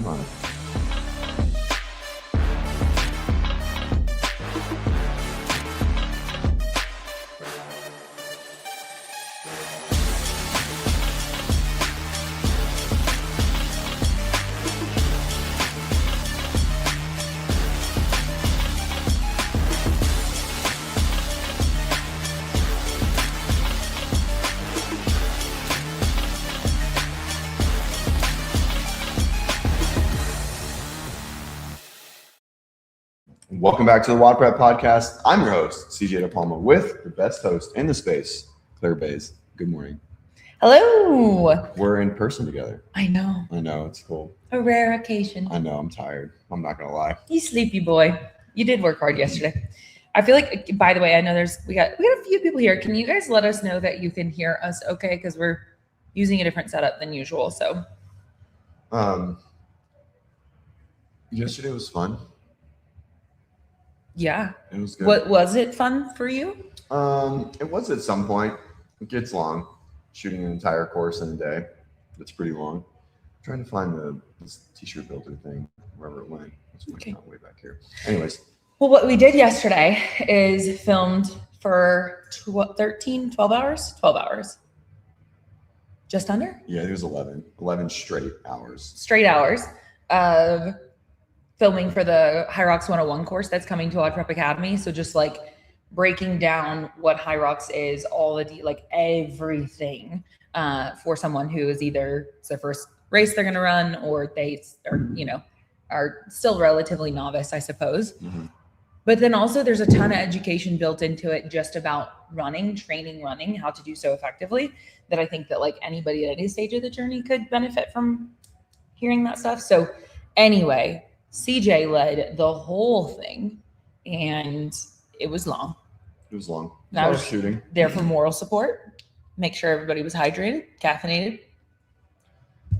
Streaming live. Welcome back to the WODprep podcast. I'm your host, CJ DePalma, with the best host in the space, Claire Bays. Good morning. Hello. We're in person together. I know. It's cool. A rare occasion. I know, I'm tired. I'm not gonna lie. You sleepy boy. You did work hard yesterday. I feel like, by the way, I know we got a few people here. Can you guys let us know that you can hear us okay? Because we're using a different setup than usual. So yesterday was fun. Yeah. It was good. What was it fun for you? It was at some point. It gets long. Shooting an entire course in a day. It's pretty long. I'm trying to find this t-shirt builder thing, wherever it went. It's not way back here. Anyways. Well, what we did yesterday is filmed for 12 hours? 12 hours. Just under? Yeah, it was 11 straight hours. Straight hours of filming for the High Rocks 101 course that's coming to WODprep Academy. So just like breaking down what High Rocks is, all the everything for someone who is either it's their first race they're going to run, or they are still relatively novice, I suppose. Mm-hmm. But then also there's a ton of education built into it just about running, how to do so effectively, that I think that like anybody at any stage of the journey could benefit from hearing that stuff. So anyway, CJ led the whole thing, and it was long. It was long. I was shooting there for moral support, make sure everybody was hydrated, caffeinated,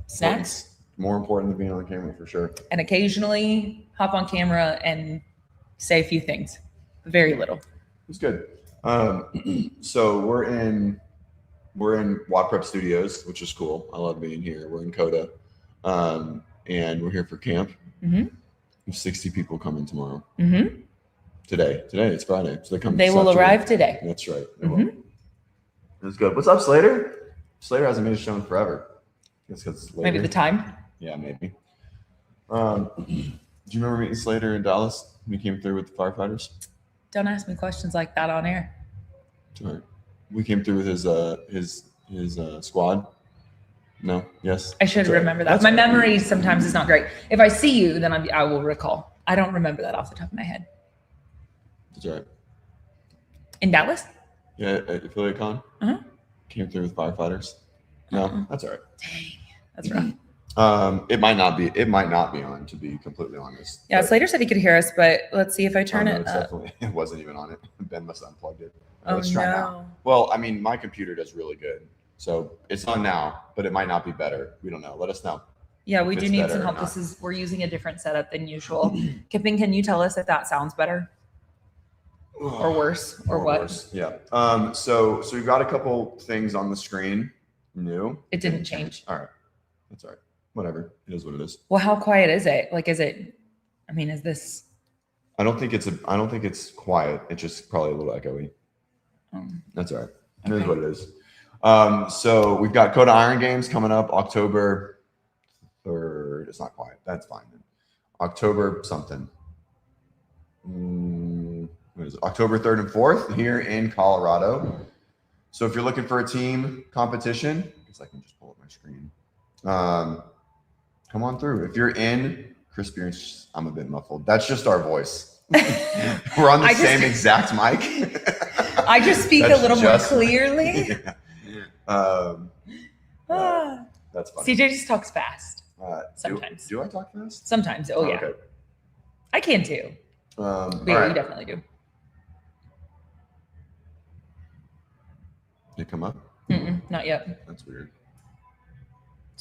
snacks. More important than being on the camera for sure. And occasionally hop on camera and say a few things. Very little. It was good. So we're in WODprep Studios, which is cool. I love being here. We're in Koda, and we're here for camp. Mm-hmm. 60 people coming tomorrow. Mm-hmm. Today it's Friday, so they will arrive today. That's right. They will. It's good. What's up, Slater? Slater hasn't made a show in forever. It's because maybe the time. Yeah, maybe. Do you remember meeting Slater in Dallas when he came through with the firefighters? Don't ask me questions like that on air. All right. We came through with his squad. No. Yes. I should remember that. My memory sometimes is not great. If I see you, then I will recall. I don't remember that off the top of my head. That's all right. In Dallas? Yeah, at Affiliate Con. Uh-huh. Came through with firefighters. No, Uh-uh. that's all right. Dang, that's rough. It might not be on, to be completely honest. Yeah, Slater said he could hear us, but let's see if I turn it up. It wasn't even on it. Ben must have unplugged it. Let's try now. Well, I mean, my computer does really good. So it's on now, but it might not be better. We don't know. Let us know. Yeah, we do need some help. We're using a different setup than usual. Kipping, can you tell us if that sounds better or worse or what? Worse. Yeah. So we've got a couple things on the screen. New. It didn't change. All right. That's all right. Whatever. It is what it is. Well, how quiet is it? Is this? I don't think it's quiet. It's just probably a little echoey. That's all right. It is what it is. So we've got Koda Iron Games coming up October 3rd. It's not quiet. That's fine. October something. What is it? October 3rd and 4th here in Colorado. So if you're looking for a team competition, I guess I can just pull up my screen. Come on through. If you're in, Chris Beers, I'm a bit muffled. That's just our voice. We're on the same exact mic. I just speak a little more clearly. Yeah. That's funny. CJ just talks fast. Sometimes. Do I talk fast? Sometimes. Oh, yeah. Okay. I can too. But yeah, you definitely do. Did it come up? Not yet. That's weird.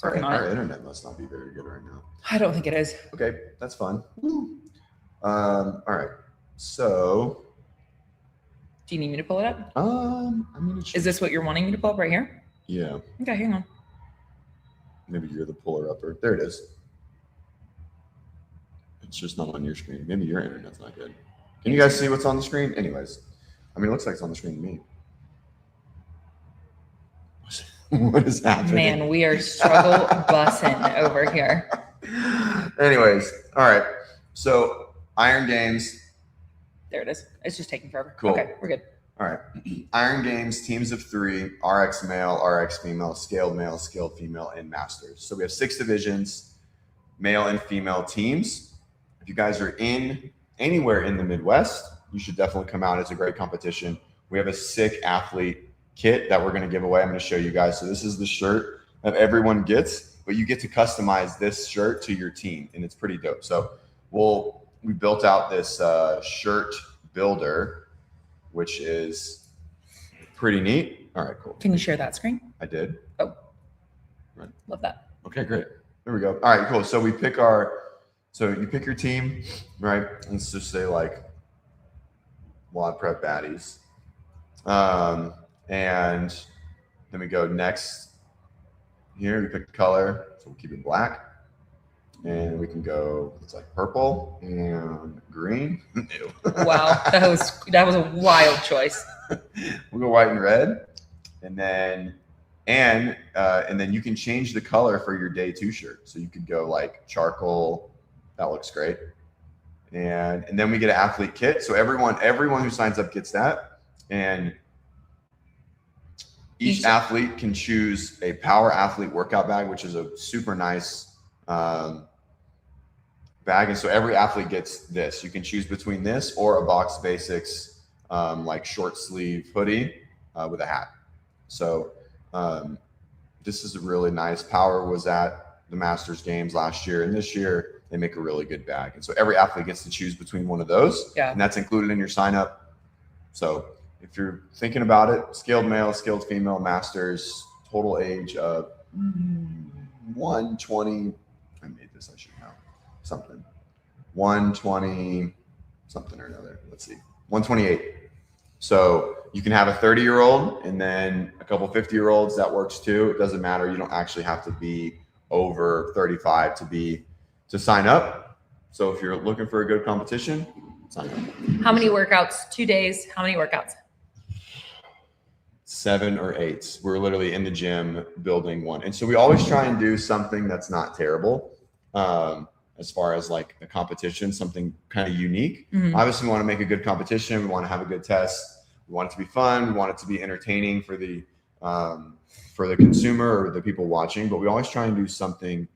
Our internet must not be very good right now. I don't think it is. Okay, that's fun. All right. So, do you need me to pull it up? Is this what you're wanting me to pull up right here? Yeah. Okay, hang on. Maybe you're the puller upper. There it is. It's just not on your screen. Maybe your internet's not good. Can you guys see what's on the screen? Anyways, I mean, it looks like it's on the screen to me. What is happening? Man, we are struggle bussing over here. Anyways, all right. So Iron Games. There it is. It's just taking forever. Cool. Okay, we're good. All right. Iron Games, teams of 3, RX male, RX female, scaled female, and masters. So we have 6 divisions, male and female teams. If you guys are in anywhere in the Midwest, you should definitely come out. It's a great competition. We have a sick athlete kit that we're going to give away. I'm going to show you guys. So this is the shirt that everyone gets, but you get to customize this shirt to your team, and it's pretty dope. So we built out this shirt builder, which is pretty neat. All right, cool. Can you share that screen? I did. Oh, right. Love that. Okay, great. There we go. All right, cool. So you pick your team, right? Let's just say like WODprep baddies. And then we go next here. We pick the color, so we'll keep it black. And we can go, it's like purple and green. Ew. Wow, that was a wild choice. We'll go white and red, and then you can change the color for your day 2 shirt. So you could go like charcoal. That looks great. And then we get an athlete kit. So everyone who signs up gets that. And each athlete can choose a power athlete workout bag, which is a super nice bag. And so every athlete gets this. You can choose between this or a Box Basics like short sleeve hoodie with a hat. So this is a really nice. Power was at the Masters Games last year, and this year they make a really good bag. And so every athlete gets to choose between one of those. Yeah. And that's included in your sign up. So if you're thinking about it, scaled male, scaled female, Masters, total age of 120. I made this, I should know. Something 120 something or another. Let's see, 128. So you can have a 30-year-old and then a couple 50-year-olds. That works too. It doesn't matter. You don't actually have to be over 35 to sign up. So if you're looking for a good competition, sign up. How many workouts? 2 days. How many workouts? 7 or 8. We're literally in the gym building one. And so we always try and do something that's not terrible. As far as like a competition, something kind of unique. Mm-hmm. Obviously we want to make a good competition. We want to have a good test. We want it to be fun. We want it to be entertaining for the consumer or the people watching, but we always try and do something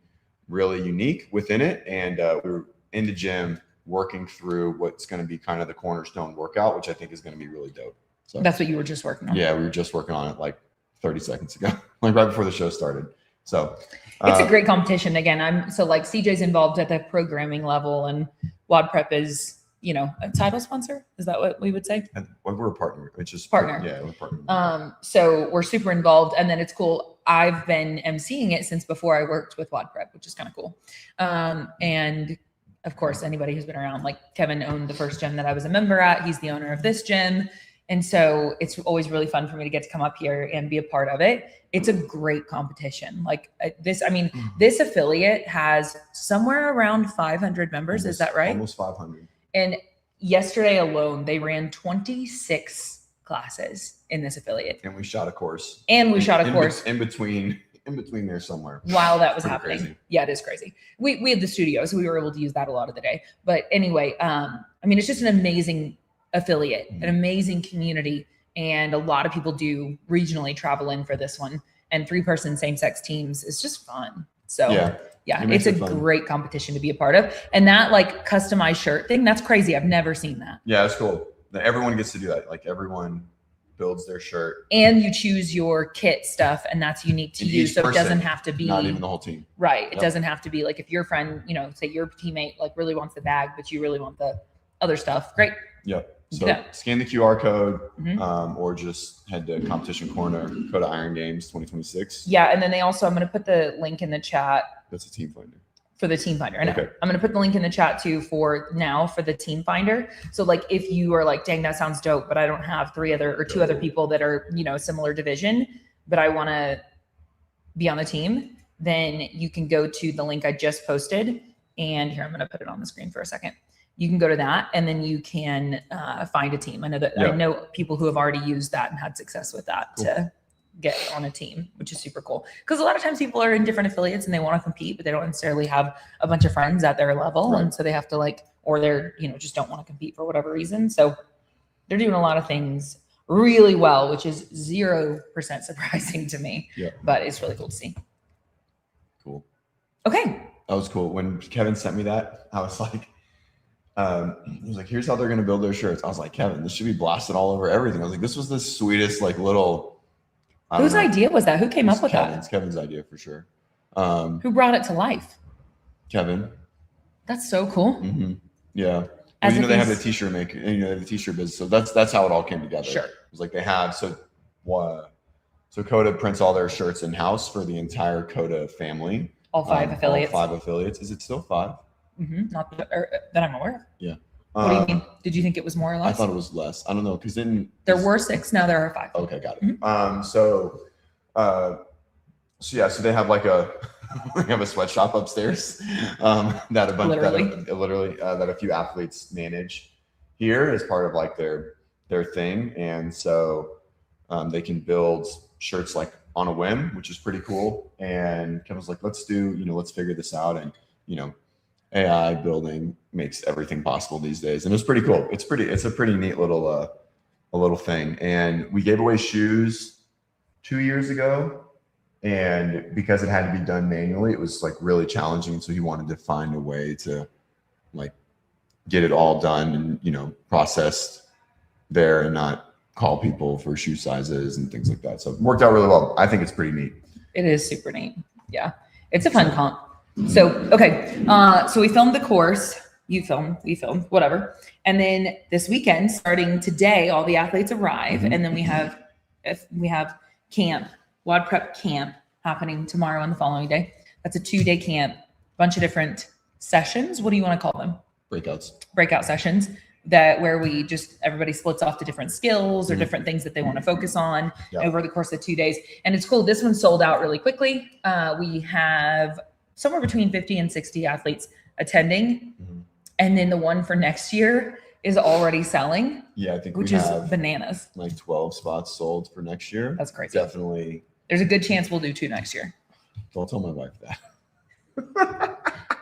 really unique within it. And we're in the gym working through what's going to be kind of the cornerstone workout, which I think is going to be really dope. So that's what you were just working on. Yeah, we were just working on it like 30 seconds ago, like right before the show started. So it's a great competition. Again, like CJ's involved at the programming level, and WODprep is, a title sponsor. Is that what we would say? We're a partner. It's just partner. Yeah, we're a partner. So we're super involved, and then it's cool. I've been emceeing it since before I worked with WODprep, which is kind of cool. And of course, anybody who's been around, like Kevin owned the first gym that I was a member at. He's the owner of this gym. And so it's always really fun for me to get to come up here and be a part of it. It's a great competition. Like this affiliate has somewhere around 500 members. Is that right? Almost 500. And yesterday alone, they ran 26 classes in this affiliate. And we shot a course. In between there somewhere. While that was happening. Crazy. Yeah, it is crazy. We had the studio, so we were able to use that a lot of the day. But anyway, it's just an amazing affiliate, an amazing community, and a lot of people do regionally travel in for this one. And 3-person same-sex teams is just fun. So yeah, it's a great competition to be a part of. And that like customized shirt thing, that's crazy. I've never seen that. Yeah, it's cool. Everyone gets to do that. Like everyone builds their shirt, and you choose your kit stuff, and that's unique to you. So it doesn't have to be not even the whole team. Right. It doesn't have to be like if your friend, say your teammate like really wants the bag, but you really want the other stuff. Great. Yep. So scan the QR code, or just head to Competition Corner, Koda Iron Games 2026. Yeah, and then I'm going to put the link in the chat. That's a team finder. For the team finder. I know. Okay. I'm going to put the link in the chat too for the team finder. So like if you are like, dang, that sounds dope, but I don't have 2 other people that are, similar division, but I want to be on the team, then you can go to the link I just posted And here, I'm going to put it on the screen for a second. You can go to that, and then you can find a team. I know people who have already used that and had success with that to get on a team, which is super cool. Because a lot of times people are in different affiliates and they want to compete, but they don't necessarily have a bunch of friends at their level. Right. And so they have to or they're, just don't want to compete for whatever reason. So they're doing a lot of things really well, which is 0% surprising to me, but it's really cool to see. Cool. Okay. That was cool. When Kevin sent me that, I was like, he was like, here's how they're going to build their shirts. I was like, Kevin, this should be blasted all over everything. I was like, this was the sweetest, little. Whose idea was that? Who came up with that? It's Kevin's idea for sure. Who brought it to life? Kevin. That's so cool. Mm-hmm. Yeah. Well, they have the t-shirt maker, the t-shirt business. So that's how it all came together. Sure. It was like they have, so Koda prints all their shirts in-house for the entire Koda family. All 5 affiliates. All 5 affiliates. Is it still 5? Mm-hmm. Not that I'm aware of. Yeah. What do you mean? Did you think it was more or less? I thought it was less. I don't know, because then there were 6. Now there are 5. Okay, got it. Mm-hmm. So they have we have a sweatshop upstairs that a bunch that a few athletes manage here as part of their thing, and so they can build shirts on a whim, which is pretty cool. And Kevin's like, let's figure this out, and AI building makes everything possible these days, and it's pretty cool. It's a pretty neat little thing. And we gave away shoes 2 years ago, and because it had to be done manually, it was really challenging. So he wanted to find a way to get it all done and processed there, and not call people for shoe sizes and things like that. So it worked out really well. I think it's pretty neat. It is super neat. Yeah, it's a fun comp. So, okay. So we filmed the course, we filmed, whatever. And then this weekend, starting today, all the athletes arrive. Mm-hmm. And then we have camp, WODprep camp happening tomorrow and the following day. That's a 2-day camp, bunch of different sessions. What do you want to call them? Breakout sessions where everybody splits off to different skills or different things that they want to focus on over the course of 2 days. And it's cool. This one sold out really quickly. We have somewhere between 50 and 60 athletes attending. Mm-hmm. And then the one for next year is already selling. Yeah, I think which is bananas. 12 spots sold for next year. That's crazy. Definitely. There's a good chance we'll do 2 next year. Don't tell my wife that.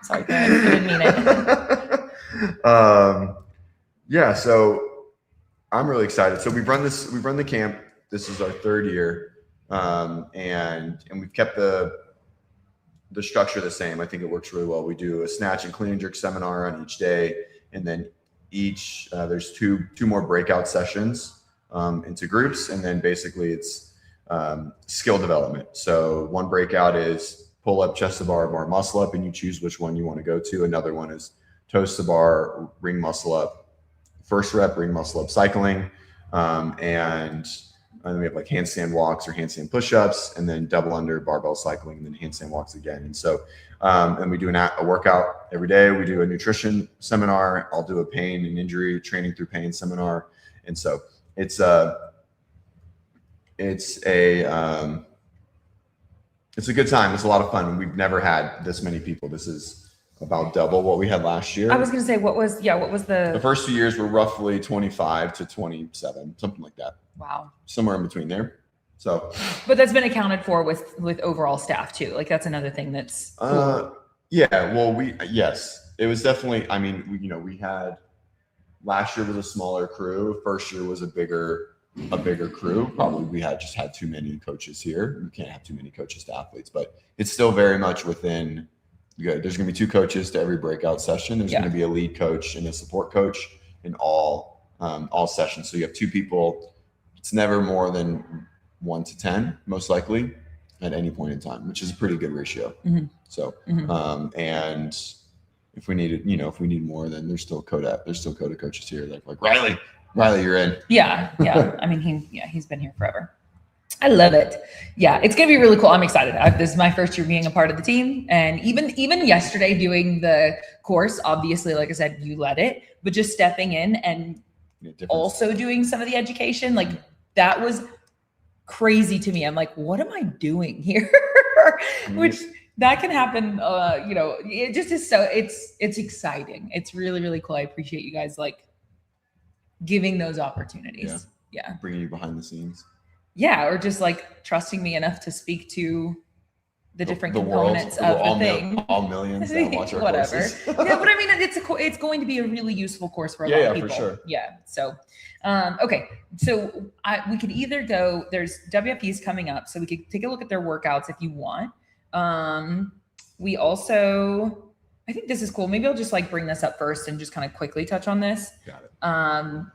Sorry, I didn't mean it. Yeah, so I'm really excited. So we've run the camp. This is our 3rd year. And we've kept the structure the same. I think it works really well. We do a snatch and clean and jerk seminar on each day, and then there's two more breakout sessions into groups, and then basically it's skill development. So one breakout is pull up, chest to bar, muscle up, and you choose which one you want to go to. Another one is toes to bar, ring muscle up, first rep, ring muscle up cycling, and then we have handstand walks or handstand push-ups, and then double under barbell cycling, and then handstand walks again. And so, and we do a workout every day. We do a nutrition seminar. I'll do a pain and injury training through pain seminar. And so it's a good time. It's a lot of fun. We've never had this many people. This is about double what we had last year. I was going to say, what was the first 2 years were roughly 25 to 27, something like that. Wow. Somewhere in between there. So, but that's been accounted for with overall staff too. That's another thing that's cool. Yeah. Well, it was definitely, we had, last year was a smaller crew. First year was a bigger crew. Probably we had too many coaches here. You can't have too many coaches to athletes, but it's still very much within. There's going to be 2 coaches to every breakout session. There's going to be a lead coach and a support coach in all sessions. So you have 2 people. It's never more than 1 to 10, most likely, at any point in time, which is a pretty good ratio. Mm-hmm. So, and if we needed, if we need more, then there's still Koda coaches here. Like Riley, you're in. Yeah. He's been here forever. I love it. Yeah, it's going to be really cool. I'm excited. This is my first year being a part of the team. And even yesterday doing the course, obviously, like I said, you led it, but just stepping in and also doing some of the education, that was crazy to me. I'm like, what am I doing here? Which that can happen. It just is so it's exciting. It's really, really cool. I appreciate you guys like giving those opportunities. Yeah. Bringing you behind the scenes. Yeah. Or just like trusting me enough to speak to the different components of the thing. All millions that watch our courses. Yeah, but I mean, it's going to be a really useful course for a lot of people. For sure. Yeah. So, okay. So we could either go. There's WFPs coming up, so we could take a look at their workouts if you want. We also, I think this is cool. Maybe I'll just like bring this up first and just kind of quickly touch on this. Got it.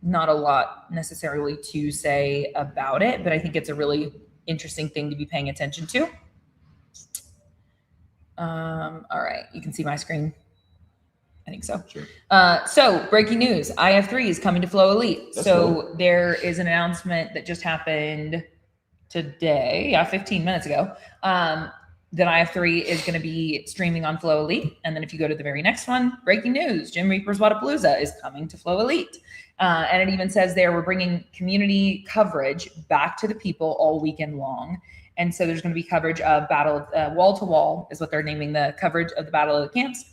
Not a lot necessarily to say about it, but I think it's a really interesting thing to be paying attention to. All right, you can see my screen. I think so. Sure. So breaking news, IF3 is coming to Flow Elite. That's so cool. There is an announcement that just happened today, 15 minutes ago, that IF3 is going to be streaming on Flow Elite. And then if you go to the very next one, breaking news, Jim Reaper's Wodapalooza is coming to Flow Elite. And it even says there, we're bringing community coverage back to the people all weekend long. And so there's going to be coverage of wall to wall is what they're naming the coverage of the Battle of the Camps.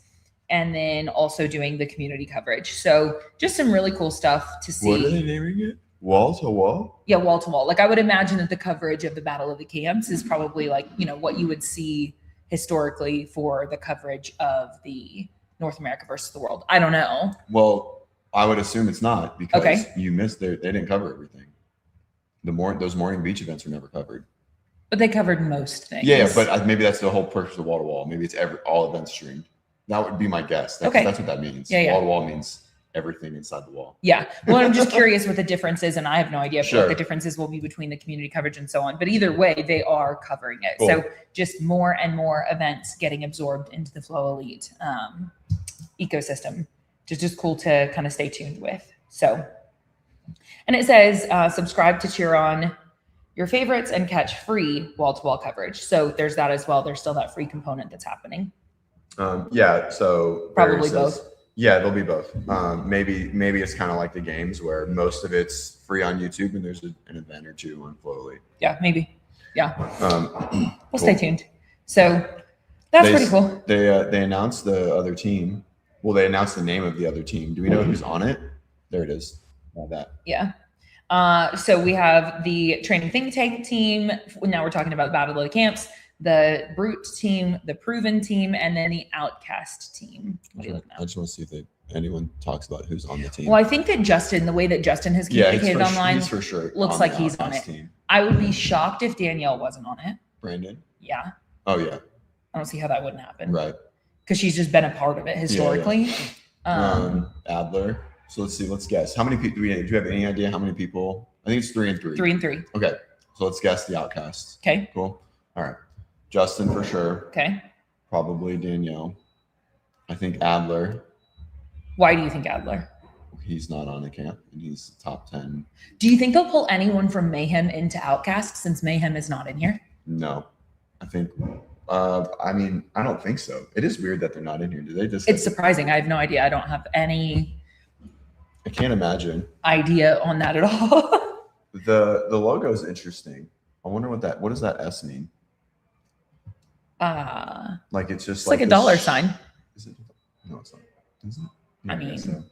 And then also doing the community coverage. So just some really cool stuff to see. What are they naming it? Wall to wall? Yeah, wall to wall. Like I would imagine that the coverage of the Battle of the Camps is probably like, what you would see historically for the coverage of the North America versus the world. I don't know. Well, I would assume it's not because Okay. you missed they didn't cover everything. Those morning beach events were never covered. But they covered most things. Yeah, but maybe that's the whole purpose of wall to wall. Maybe it's all events streamed. That would be my guess. That's what that means. Yeah. Wall to wall means everything inside the wall. Yeah. Well, I'm just curious what the difference is, and I have no idea Sure. what the differences will be between the community coverage and so on. But either way, they are covering it. Cool. So just more and more events getting absorbed into the Flow Elite ecosystem, which is just cool to kind of stay tuned with. So, and it says subscribe to cheer on your favorites and catch free wall-to-wall coverage. So there's that as well. There's still that free component that's happening. So Probably both. Yeah, they'll be both. Maybe it's kind of like the games where most of it's free on YouTube and there's an event or two on Flow Elite. Yeah, maybe. Yeah. We'll Cool. stay tuned. So that's pretty cool. They announced the other team. Well, they announced the name of the other team. Do we know who's on it? There it is. That. Yeah. So we have the training think tank team. Now we're talking about Battle of the Camps, the Brute team, the Proven team, and then the Outcast team. What are you looking I at? just want to see if anyone talks about who's on the team. Well, I think that the way that Justin has communicated online, he's for sure looks like he's on it. Team. I would be shocked if Danielle wasn't on it. Brandon? Yeah. Oh, yeah. I don't see how that wouldn't happen. Right. Because she's just been a part of it historically. Adler. So let's guess. How many people do you have any idea how many people? I think it's 3 and 3. 3 and 3. Okay. So let's guess the Outcasts. Okay. Cool. All right. Justin for sure. Okay. Probably Danielle. I think Adler. Why do you think Adler? He's not on the camp and he's top 10. Do you think they'll pull anyone from Mayhem into Outcast since Mayhem is not in here? No. I think I don't think so. It is weird that they're not in here. Do they just It's surprising. I have no idea. I don't have any I can't imagine. idea on that at all. The logo is interesting. I wonder what does that S mean? Like it's just it's like a dollar sign. Is it? No, it's not. Is it? I Yeah, mean, guess so.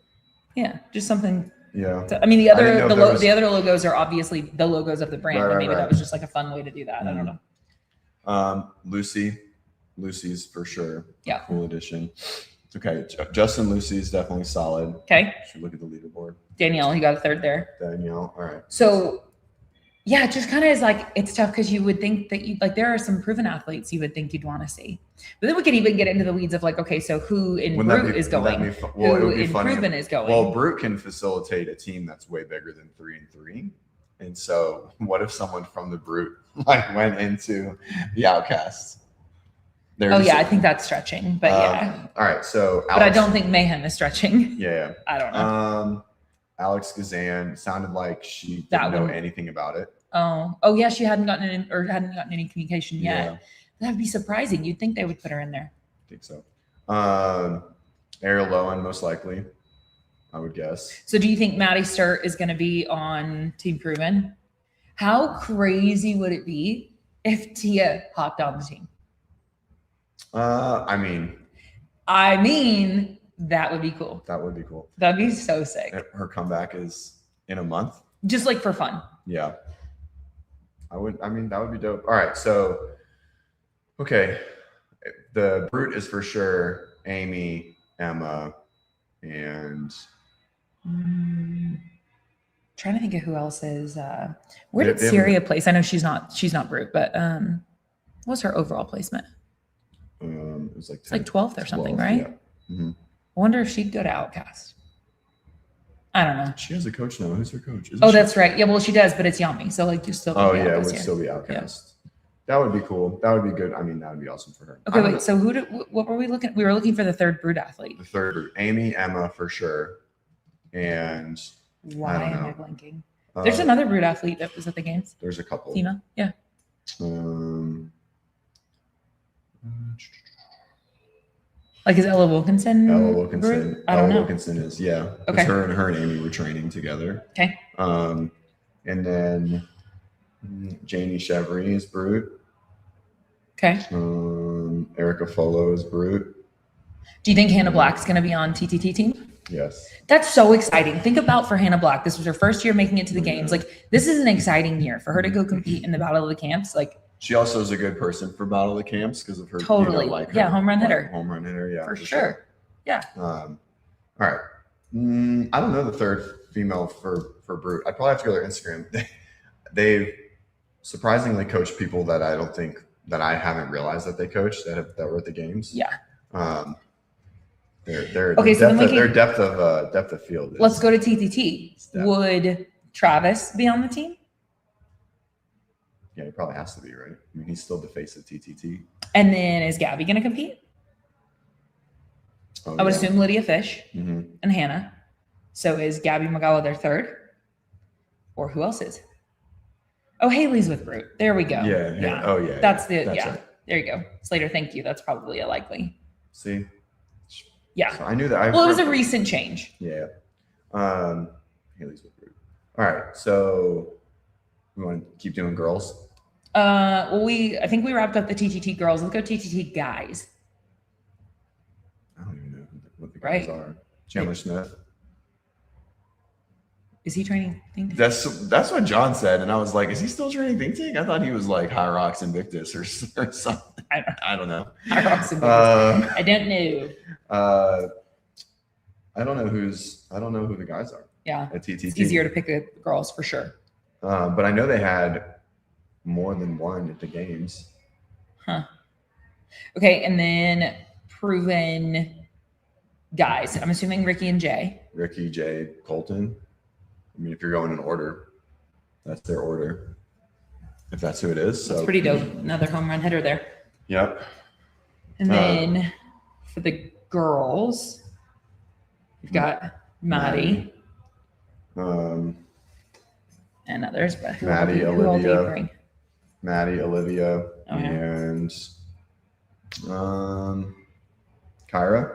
Yeah, just something. Yeah. I mean, the I didn't know if there was- the other logos are obviously the logos of the brand, Right, but right, maybe right. that was just like a fun way to do that. I don't know. Lucy's for sure. Yeah. Cool addition. Okay. Justin Lucy's definitely solid. Okay, Should look at the leaderboard. Danielle, you got a third there. Danielle. All right. So, yeah, it just kind of is like, it's tough because you would think that there are some proven athletes you would think you'd want to see. But then we could even get into the weeds of like, okay, so who in Brute is going? Who in Proven is going? Well, Brute can facilitate a team that's way bigger than 3 and 3. And so what if someone from the Brute went into the Outcasts? I think that's stretching, but yeah. All right. So But I don't think Mayhem is stretching. Yeah. I don't know. Alex Gazan sounded like she That didn't know one. anything about it. Oh yeah, she hadn't gotten any communication yet. Yeah. That'd be surprising. You'd think they would put her in there. I think so. Ariel Lowen, most likely, I would guess. So do you think Maddie Sturt is going to be on Team Proven? How crazy would it be if Tia hopped on the team? I mean, that would be cool. that would be cool. That'd be so sick. Her comeback is in a month. Just like for fun. Yeah. That would be dope. All right. So, okay. The brute is for sure Amy, Emma, and trying to think of who else is. Where did Syria place? I know she's not brute, but what's her overall placement? It was it's like 12th or something, right? Yeah. Mm-hmm. I wonder if she'd go to Outcast. I don't know. She has a coach now. Who's her coach? That's right. Yeah, well, she does, but it's Yami. So like, you still. It would still be Outcast. Yeah. That would be cool. That would be good. I mean, that would be awesome for her. Okay, wait. So what were we looking? We were looking for the third brute athlete. The third brute, Amy, Emma for sure, and why am I blanking? There's another brute athlete that was at the games. There's a couple. Female, yeah. Like, is Ella Wilkinson? Ella Wilkinson. Brute? I don't know. Wilkinson is, yeah. Okay. Her and Amy were training together. Okay. And then Janie Chevry is brute. Okay. Erica Folo is brute. Do you think Hannah Black's going to be on TTT team? Yes. That's so exciting. Think about for Hannah Black. This was her first year making it to the games. Like, this is an exciting year for her to go compete in the Battle of the Camps. Like, she also is a good person for Battle of the Camps because of her totally her, home run hitter. Home run hitter, yeah. For sure. Yeah. All right. I don't know the third female for brute. I'd probably have to go to their Instagram. They've surprisingly coached people that I don't think that I haven't realized that they coached that were at the games. Yeah. Their depth of field. Let's go to TTT. Would Travis be on the team? Yeah, he probably has to be, right? I mean, he's still the face of TTT. And then is Gabby going to compete? I would assume Lydia Fish and Hannah. So is Gabby Magawa their third? Or who else is? Oh, Haley's with brute. There we go. Yeah. Oh, yeah. That's right. There you go. Slater, thank you. That's probably a likely. See? Yeah. So I knew that. Well, it was a recent change. Yeah. Haley's with brute. All right. So we want to keep doing girls? I think we wrapped up the TTT girls. Let's go TTT guys. I don't even know what the guys are. Chandler Smith. Is he training Think Tank? That's what John said, and I was like, is he still training Think Tank? I thought he was like High Rocks Invictus or something. I don't know. High Rocks Invictus. I don't know. I don't know who the guys are. Yeah. At TTT. It's easier to pick the girls for sure. But I know they had more than one at the games. Huh. Okay, and then proven guys. I'm assuming Ricky and Jay. Ricky, Jay, Colton. I mean, if you're going in order, that's their order. If that's who it is. That's pretty dope. Another home run hitter there. Yep. And then for the girls, we've got Maddie. And others, but Maddie, Olivia, and Kyra.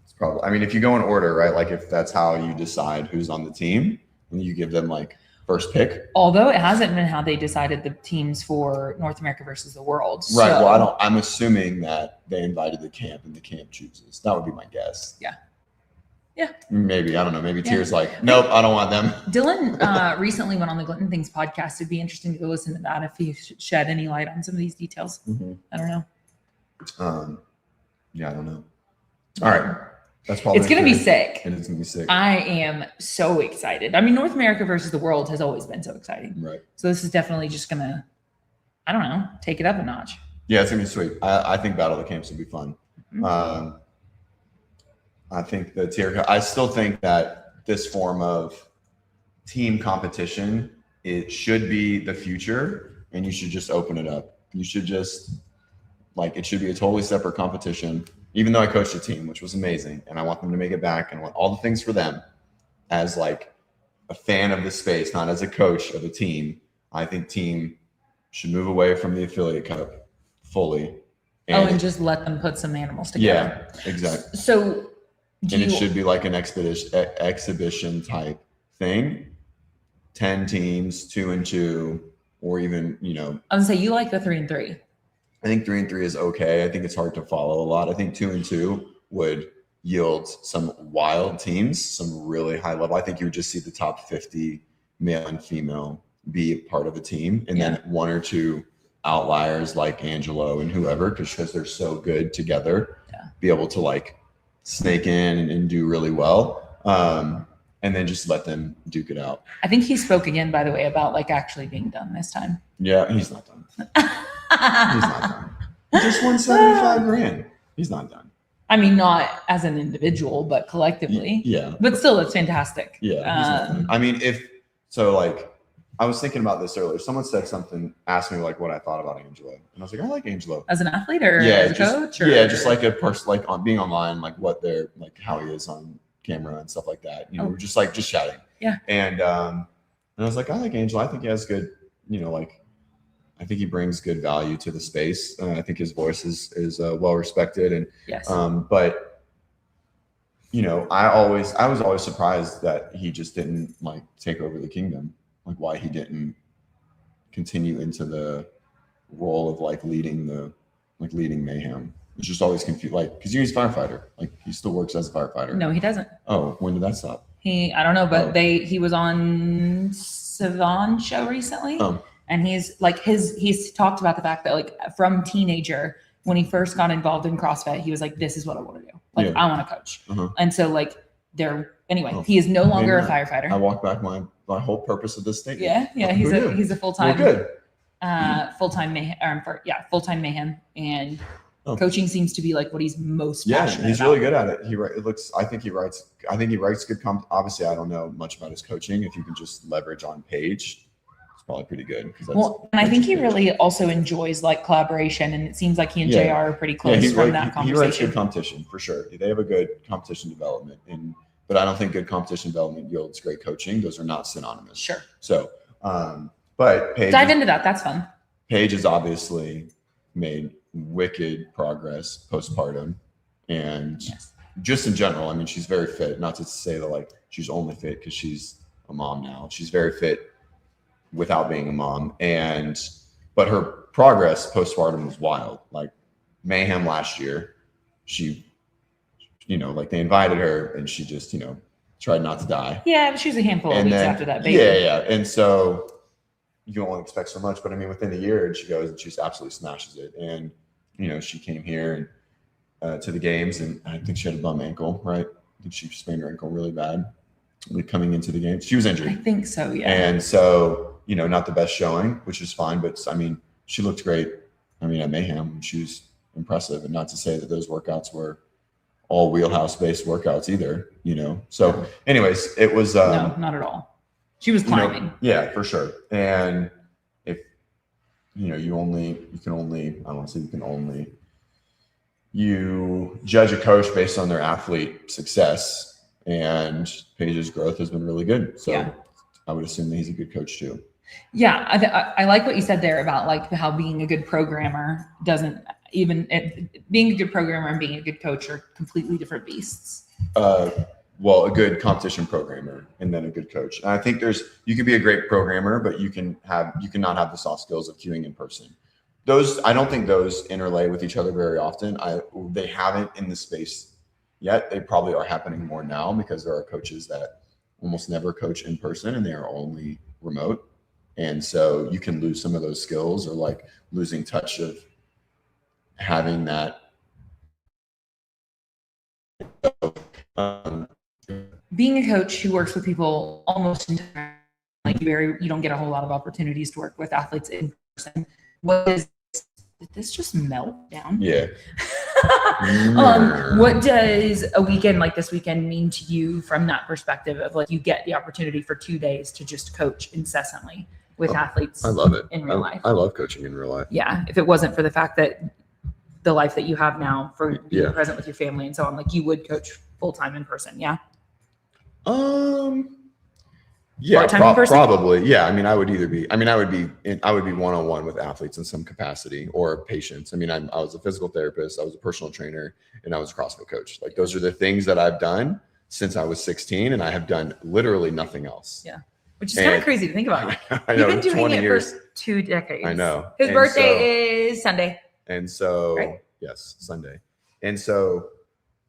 It's probably. I mean, if you go in order, right? Like if that's how you decide who's on the team, and you give them like first pick. Although it hasn't been how they decided the teams for North America versus the world. Right. So. Well, I'm assuming that they invited the camp and the camp chooses. That would be my guess. Yeah. Yeah. Maybe. I don't know. Maybe Tier's like, nope, I don't want them. Dylan recently went on the Gluten Things podcast. It'd be interesting to go listen to that if he shed any light on some of these details. I don't know. Yeah, I don't know. All right. That's probably it's going to be sick. It is going to be sick. I am so excited. I mean, North America versus the world has always been so exciting. Right. So this is definitely just going to, I don't know, take it up a notch. Yeah, it's going to be sweet. I think Battle of the Camps will be fun. I think I still think that this form of team competition, it should be the future, and you should just open it up. You should just it should be a totally separate competition, even though I coached a team, which was amazing. And I want them to make it back and I want all the things for them as like a fan of the space, not as a coach of a team. I think team should move away from the affiliate cup fully. And just let them put some animals together. Yeah, exactly. So it should be like an exhibition type thing. 10 teams, 2 and 2, or even, I would say you like the 3 and 3. I think 3 and 3 is okay. I think it's hard to follow a lot. I think 2 and 2 would yield some wild teams, some really high level. I think you would just see the top 50 male and female be a part of a team, and then 1 or 2 outliers like Angelo and whoever, because they're so good together, be able to like snake in and do really well. And then just let them duke it out. I think he spoke again, by the way, about like actually being done this time. Yeah, he's not done. He's not done. He just won 75 grand. He's not done. I mean, not as an individual, but collectively. Yeah. But still, it's fantastic. Yeah. I mean, I was thinking about this earlier. Someone said something, asked me like what I thought about Angelo. And I was like, I like Angelo. As an athlete or as a coach? Or? Yeah, just like a person, like on being online, like what they're, like how he is on camera and stuff like that. You know, we're just chatting. Yeah. And I was like, I like Angelo. I think he has good, I think he brings good value to the space. I think his voice is well respected. And yes. But I was always surprised that he just didn't like take over the kingdom. Like why he didn't continue into the role of like leading mayhem. It's just always confused. Like, because he's a firefighter. Like he still works as a firefighter. No, he doesn't. Oh, when did that stop? I don't know, but he was on Savon show recently. And he's talked about the fact that like from teenager, when he first got involved in CrossFit, he was like, this is what I want to do. Like I want to coach. And so like he is no longer a firefighter. I walk back my whole purpose of this statement. Yeah. He's a full-time, full-time mayhem. And coaching seems to be like what he's most passionate about. He's really good at it. I think he writes good obviously I don't know much about his coaching. If you can just leverage on page, it's probably pretty good. And I think he really also enjoys like collaboration, and it seems like he and JR are pretty close from that conversation. He writes good competition for sure. They have a good competition development, but I don't think good competition development yields great coaching. Those are not synonymous. Sure. So, but Paige, dive into that. That's fun. Paige has obviously made wicked progress postpartum, and just in general. I mean, she's very fit. Not to say that like she's only fit because she's a mom now. She's very fit without being a mom, but her progress postpartum was wild. Like mayhem last year, she, like they invited her and she just, tried not to die. Yeah, she was a handful of weeks after that baby. Yeah. And so you don't think so much, but I mean, within a year, and she goes and she absolutely smashes it. And, she came here and to the games, and I think she had a bum ankle, right? I think she sprained her ankle really bad coming into the game. She was injured. I think so, yeah. And so, not the best showing, which is fine, but I mean, she looked great. I mean, at Mayhem, she was impressive. And not to say that those workouts were all wheelhouse based workouts either, So anyways, it was, no, not at all. She was climbing. Yeah, for sure. And if, you judge a coach based on their athlete success, and Paige's growth has been really good. So I would assume that he's a good coach too. Yeah. I like what you said there about like how being a good programmer being a good programmer and being a good coach are completely different beasts. Well, a good competition programmer and then a good coach. And I think you can be a great programmer, but you cannot have the soft skills of cueing in person. I don't think those interlay with each other very often. They haven't in the space yet. They probably are happening more now because there are coaches that almost never coach in person and they are only remote. And so you can lose some of those skills, or like losing touch of having that. Being a coach who works with people almost entirely, like you don't get a whole lot of opportunities to work with athletes in person. Did this just melt down? Yeah. What does a weekend like this weekend mean to you from that perspective of like you get the opportunity for 2 days to just coach incessantly with athletes? I love it. In real life. I love coaching in real life. Yeah. If it wasn't for the fact that the life that you have now for being present with your family and so on, like you would coach full-time in person. Yeah. Yeah, probably. Yeah. I mean, I would be one-on-one with athletes in some capacity, or patients. I mean, I was a physical therapist, I was a personal trainer, and I was a CrossFit coach. Like those are the things that I've done since I was 16, and I have done literally nothing else. Yeah. Which is kind of crazy to think about. I know, you've been doing it years. for 2 decades. I know. His birthday is Sunday. And so, Right. yes, Sunday. And so,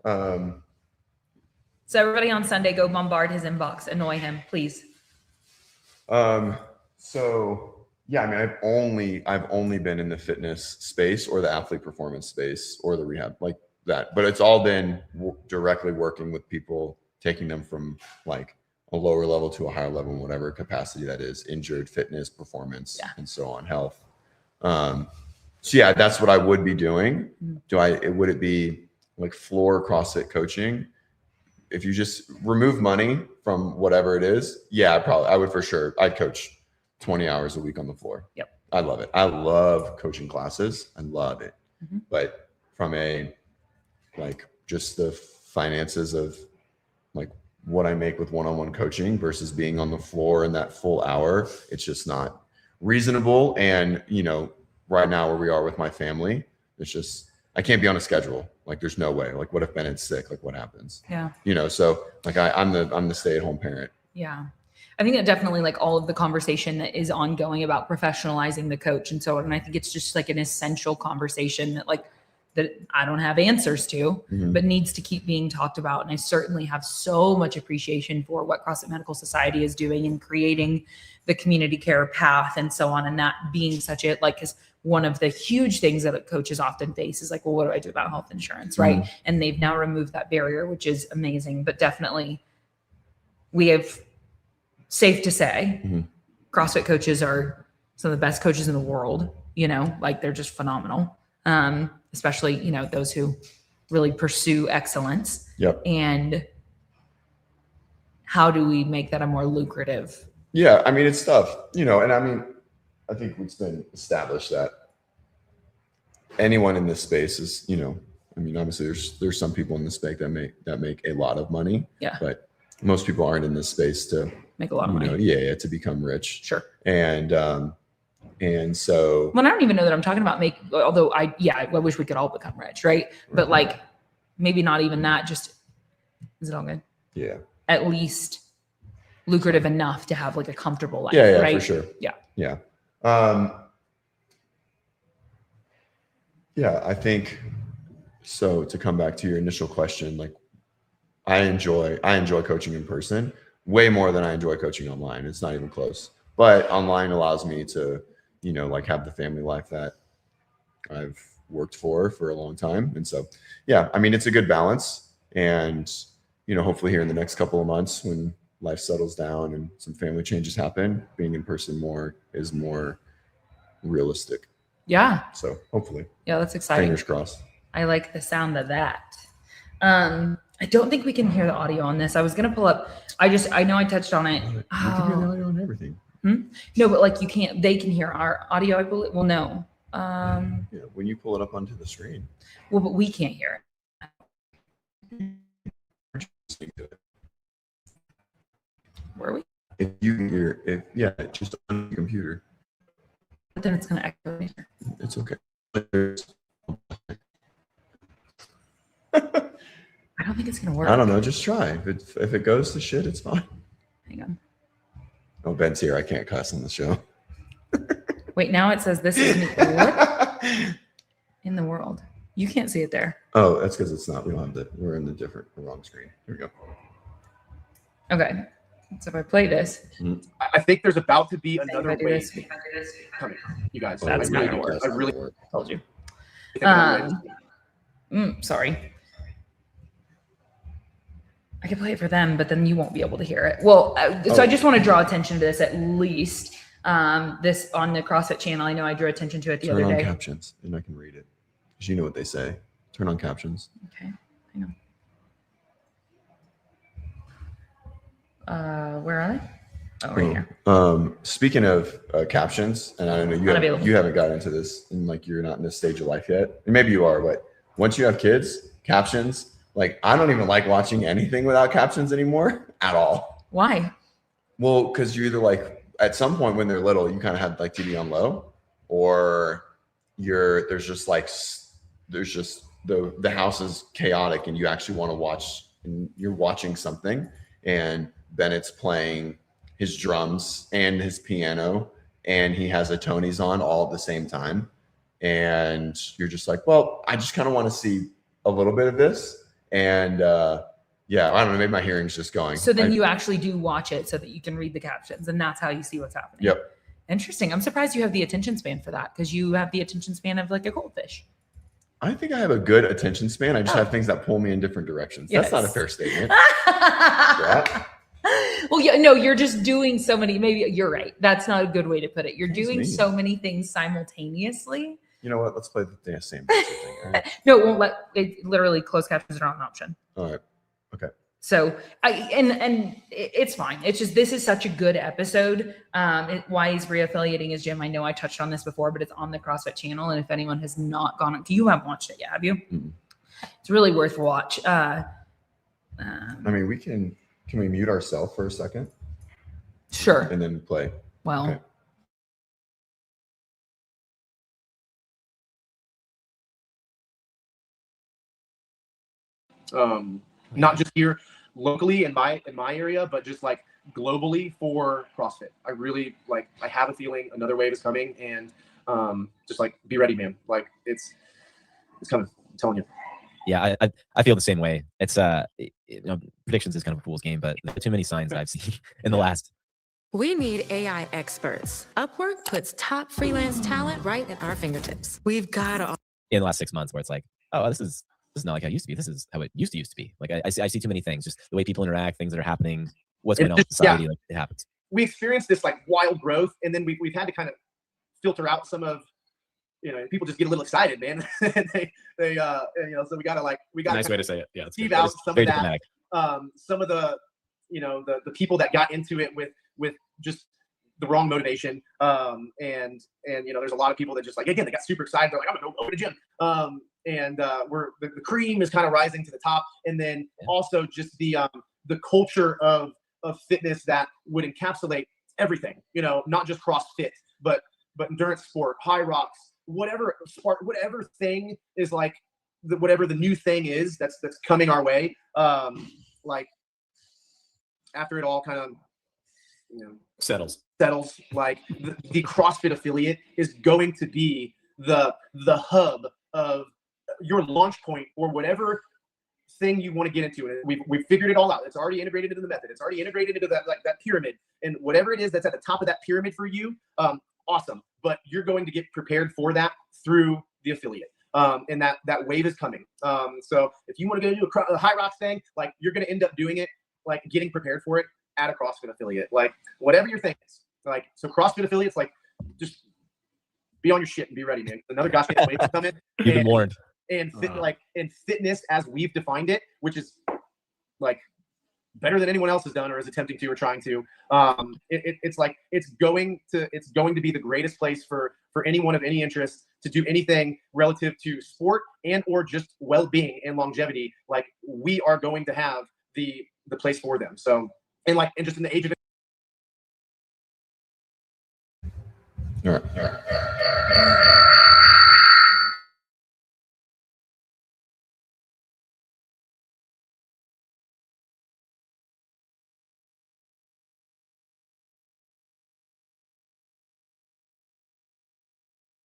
so everybody on Sunday, go bombard his inbox, annoy him, please. So yeah, I mean, I've only been in the fitness space or the athlete performance space or the rehab like that, but it's all been directly working with people, taking them from like a lower level to a higher level, in whatever capacity that is, injured, fitness, performance, and so on, health. So yeah, that's what I would be doing. Would it be like floor CrossFit coaching? If you just remove money from whatever it is, yeah, I would for sure. I'd coach 20 hours a week on the floor. Yep. I love it. I love coaching classes. I love it. But from like just the finances of like what I make with one-on-one coaching versus being on the floor in that full hour, it's just not reasonable. And, right now where we are with my family, it's just, I can't be on a schedule. Like there's no way. Like what if Bennett's sick? Like what happens? Yeah. So like I'm the stay-at-home parent. Yeah. I think that definitely like all of the conversation that is ongoing about professionalizing the coach and so on. And I think it's just like an essential conversation that I don't have answers to, but needs to keep being talked about. And I certainly have so much appreciation for what CrossFit Medical Society is doing and creating the community care path and so on. And that being such a, like, is one of the huge things that coaches often face is like, well, what do I do about health insurance? Right. And they've now removed that barrier, which is amazing, but definitely we have, safe to say, CrossFit coaches are some of the best coaches in the world, like they're just phenomenal. Especially, those who really pursue excellence. Yep. And how do we make that a more lucrative? Yeah. I mean, it's tough, and I mean, I think it's been established that anyone in this space is, obviously there's some people in this space that make a lot of money. Yeah. But most people aren't in this space to make a lot of money. To become rich. Sure. And so, well, I don't even know that I'm talking about although I wish we could all become rich. Right. But like, maybe not even that, just, is it all good? Yeah. At least lucrative enough to have like a comfortable life. Yeah. Right? For sure. Yeah. Yeah. Yeah. I think so. To come back to your initial question, like I enjoy coaching in person way more than I enjoy coaching online. It's not even close, but online allows me to, like have the family life that I've worked for a long time. And so, yeah, I mean, it's a good balance. And, hopefully here in the next couple of months when life settles down and some family changes happen, being in person is more realistic. Yeah. So hopefully. Yeah, that's exciting. Fingers crossed. I like the sound of that. I don't think we can hear the audio on this. I was going to pull up. I know I touched on it. You can hear the audio on everything. No, but like they can hear our audio, I believe. Well, no. Yeah, when you pull it up onto the screen. Well, but we can't hear it. Were we? If you can hear it, just on your computer. But then it's going to echo later. It's okay. I don't think it's going to work. I don't know. Just try. If it goes to shit, it's fine. Hang on. Oh, Ben's here. I can't cuss on the show. Wait, now it says this is me. What in the world? You can't see it there. Oh, that's because it's not. We're in the wrong screen. Here we go. Okay. So if I play this. I think there's about to be another way. Coming. You guys. That's not going to work. I really told you. Sorry. I could play it for them, but then you won't be able to hear it. Well, so I just want to draw attention to this at least. This on the CrossFit channel. I know I drew attention to it the other day. Turn on captions and I can read it. Because you know what they say. Turn on captions. Okay. Hang on. Where are they? Oh, right here. Speaking of captions, and I don't know, you haven't got into this and like you're not in this stage of life yet. And maybe you are, but once you have kids, captions, like I don't even like watching anything without captions anymore at all. Why? Well, because you either like at some point when they're little, you kind of have like TV on low, or there's just the house is chaotic and you actually want to watch and you're watching something and Bennett's playing his drums and his piano and he has a Tony's on all at the same time. and you're just like, well, I just kind of want to see a little bit of this. And yeah, I don't know, maybe my hearing's just going. So then you actually do watch it so that you can read the captions, and that's how you see what's happening. Yep. Interesting. I'm surprised you have the attention span for that, because you have the attention span of like a goldfish. I think I have a good attention span. I just have things that pull me in different directions. Yes. That's not a fair statement. Yeah. Well, yeah, no, you're just doing so many. Maybe you're right. That's not a good way to put it. You're doing so many things simultaneously. You know what? Let's play the same thing. Right? No, it won't let it. Literally, closed captions are not an option. All right. Okay. So and it's fine. It's just, this is such a good episode. Why he's reaffiliating his gym. I know I touched on this before, but it's on the CrossFit channel. And if anyone has not gone, you haven't watched it yet, have you? Mm-hmm. It's really worth watch. I mean, can we mute ourselves for a second? Sure. And then play. Well. Okay. Not just here locally in my area, but just like globally for CrossFit. I really I have a feeling another wave is coming, and just like be ready, man. Like it's coming. I'm telling you. Yeah, I feel the same way. It's predictions is kind of a fool's game, but there are too many signs that I've seen in the last. We need AI experts. Upwork puts top freelance talent right at our fingertips. We've got to. In the last 6 months, where it's like, oh, this is not like how it used to be. This is how it used to be. Like I see too many things, just the way people interact, things that are happening, what's going on in society. Like it happens. We experienced this like wild growth, and then we've had to kind of filter out some of, people just get a little excited, man. they so we gotta nice way to say it. Yeah, leave out some of that. Dramatic. Some of the the people that got into it with just the wrong motivation. And there's a lot of people that just they got super excited. They're like, I'm gonna go to the gym. And the cream is kind of rising to the top. And then also just the culture of fitness that would encapsulate everything, not just CrossFit, but endurance sport, high rocks, whatever sport, whatever thing is whatever the new thing is that's coming our way. After it all kind of, settles, like the CrossFit affiliate is going to be the hub of your launch point or whatever thing you want to get into. And we've figured it all out. It's already integrated into the method. It's already integrated into that pyramid, and whatever it is that's at the top of that pyramid for you, awesome. But you're going to get prepared for that through the affiliate. And that wave is coming. So if you want to go do a high rocks thing, you're going to end up doing it, getting prepared for it at a CrossFit affiliate, whatever your thing is. So CrossFit affiliates, just be on your shit and be ready, man. Another gosh damn wave is coming. You've been warned. And fitness as we've defined it, which is better than anyone else has done or is attempting to or trying to. It's going to be the greatest place for anyone of any interest to do anything relative to sport and or just well-being and longevity. We are going to have the place for them. So and just in the age of All right.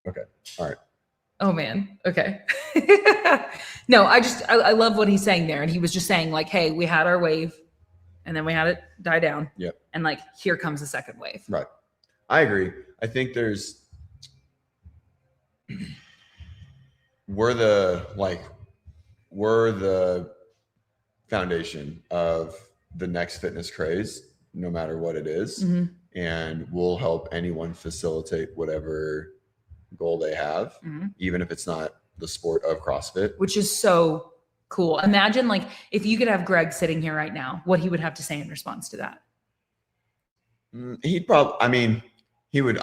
Okay. All right. Oh man. Okay. No, I love what he's saying there. And he was just saying hey, we had our wave and then we had it die down. Yep. And here comes the second wave. Right. I agree. I think we're the foundation of the next fitness craze, no matter what it is. Mm-hmm. And we'll help anyone facilitate whatever goal they have, even if it's not the sport of CrossFit. Which is so cool. Imagine if you could have Greg sitting here right now, what he would have to say in response to that. He'd probably, he would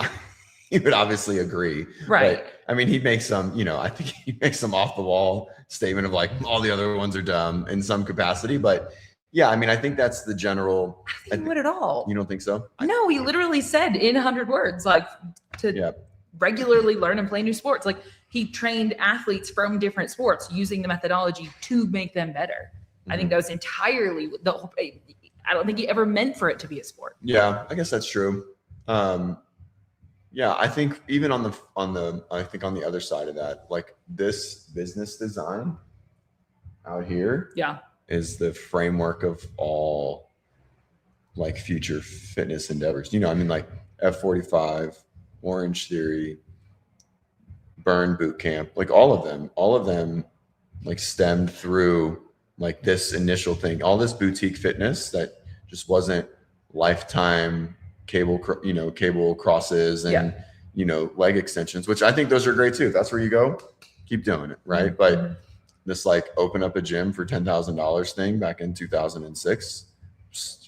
obviously agree. Right. But, he'd make some, I think he'd make some off the wall statement of all the other ones are dumb in some capacity. But yeah, I think that's the general. I don't think he would at all. You don't think so? No, he literally said in 100 words, to regularly learn and play new sports. He trained athletes from different sports using the methodology to make them better. Mm-hmm. I think that was entirely the whole. I don't think he ever meant for it to be a sport. Yeah, I guess that's true. Yeah, I think even on the other side of that, like this business design out here is the framework of all like future fitness endeavors. I mean, like F45, Orange Theory, Burn Boot Camp, like all of them like stemmed through like this initial thing, all this boutique fitness that just wasn't lifetime cable crosses and leg extensions, which I think those are great too. If that's where you go, keep doing it, right? Mm-hmm. But this like open up a gym for $10,000 thing back in 2006,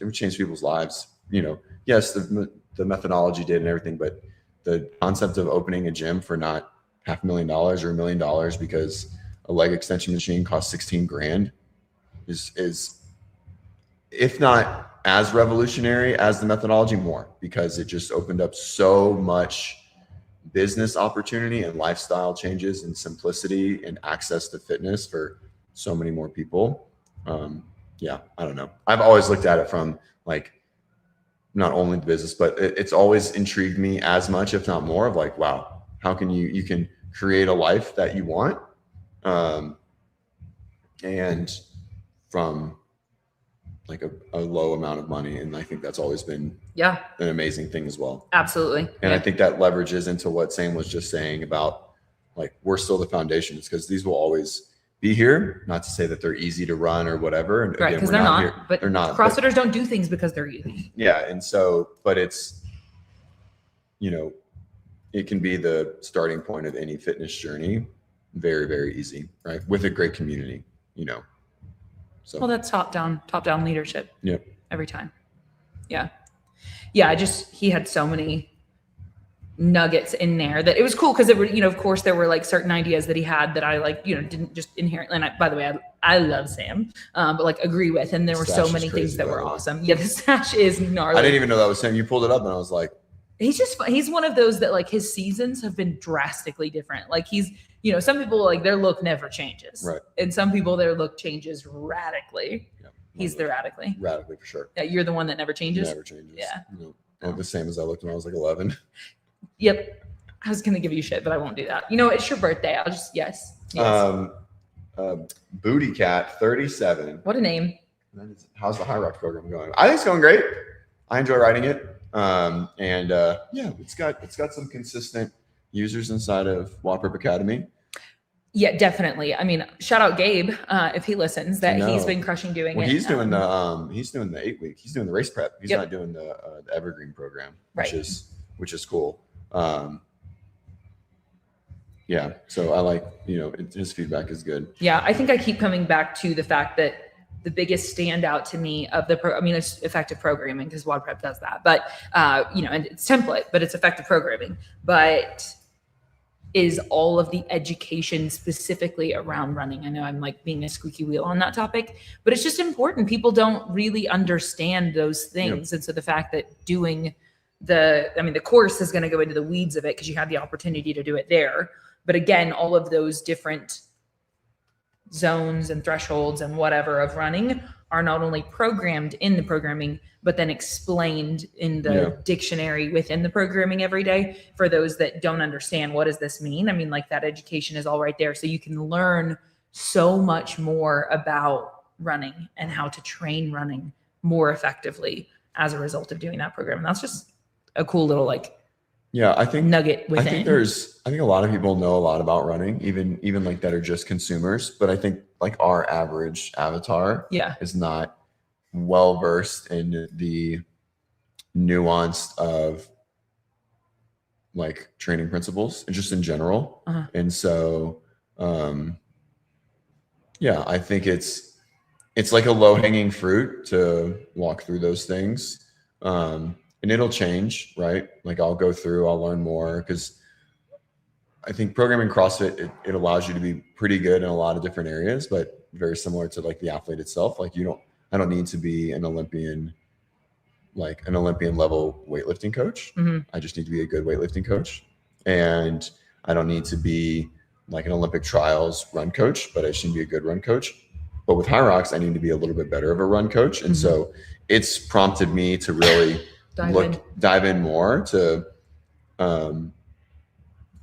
it changed people's lives. Yes, the methodology did and everything, but the concept of opening a gym for not $500,000 or $1 million because a leg extension machine costs 16 grand is if not as revolutionary as the methodology, more, because it just opened up so much business opportunity and lifestyle changes and simplicity and access to fitness for so many more people. I don't know. I've always looked at it from like not only the business, but it's always intrigued me as much, if not more, of like, wow, how can you can create a life that you want, and from like a low amount of money. And I think that's always been an amazing thing as well. Absolutely. And I think that leverages into what Sam was just saying about like, we're still the foundations, because these will always be here. Not to say that they're easy to run or whatever. And right, because they're not, but they're not. CrossFitters don't do things because they're easy. Yeah. And so, but it's, it can be the starting point of any fitness journey. Very, very easy, right? With a great community, So. Well, that's top down leadership. Yep. Every time. Yeah. He had so many nuggets in there that it was cool, because it were, of course there were like certain ideas that he had that I like, didn't just inherently, and by the way, I love Sam, but like agree with, and there were so many things that were awesome. Yeah. The stash is gnarly. I didn't even know that was Sam. You pulled it up and I was like, he's one of those that like his seasons have been drastically different. Like he's, some people like their look never changes. Right. And some people, their look changes radically. Yeah. He's the radically for sure. Yeah. You're the one that never changes. Never changes. Yeah. I look the same as I looked when I was like 11. Yep. I was going to give you shit, but I won't do that. It's your birthday. I'll just, yes. Booty Cat 37. What a name. How's the High Rocks program going? I think it's going great. I enjoy writing it. It's got some consistent users inside of WODprep Academy. Yeah, definitely. I mean, shout out Gabe, if he listens, that he's been crushing doing it. He's doing the 8 week. He's doing the race prep. He's not doing the Evergreen program, which is cool. So I like, his feedback is good. Yeah. I think I keep coming back to the fact that the biggest standout to me of it's effective programming, because WODprep does that, but, and it's template, but it's effective programming, but is all of the education specifically around running. I know I'm like being a squeaky wheel on that topic, but it's just important. People don't really understand those things. Yep. And so the fact that doing the course is going to go into the weeds of it, because you have the opportunity to do it there. But again, all of those different zones and thresholds and whatever of running are not only programmed in the programming, but then explained in the dictionary within the programming every day for those that don't understand what does this mean. I mean, like that education is all right there. So you can learn so much more about running and how to train running more effectively as a result of doing that program. And that's just a cool little I think nugget within. I think a lot of people know a lot about running, even like that are just consumers. But I think like our average avatar is not well versed in the nuance of like training principles and just in general. Uh-huh. And so I think it's like a low hanging fruit to walk through those things. And it'll change, right? Like I'll go through, I'll learn more, because I think programming CrossFit, it allows you to be pretty good in a lot of different areas, but very similar to like the athlete itself. Like I don't need to be an Olympian level weightlifting coach. Mm-hmm. I just need to be a good weightlifting coach. And I don't need to be like an Olympic trials run coach, but I just need to be a good run coach. But with High Rocks, I need to be a little bit better of a run coach. And so it's prompted me to really dive in more to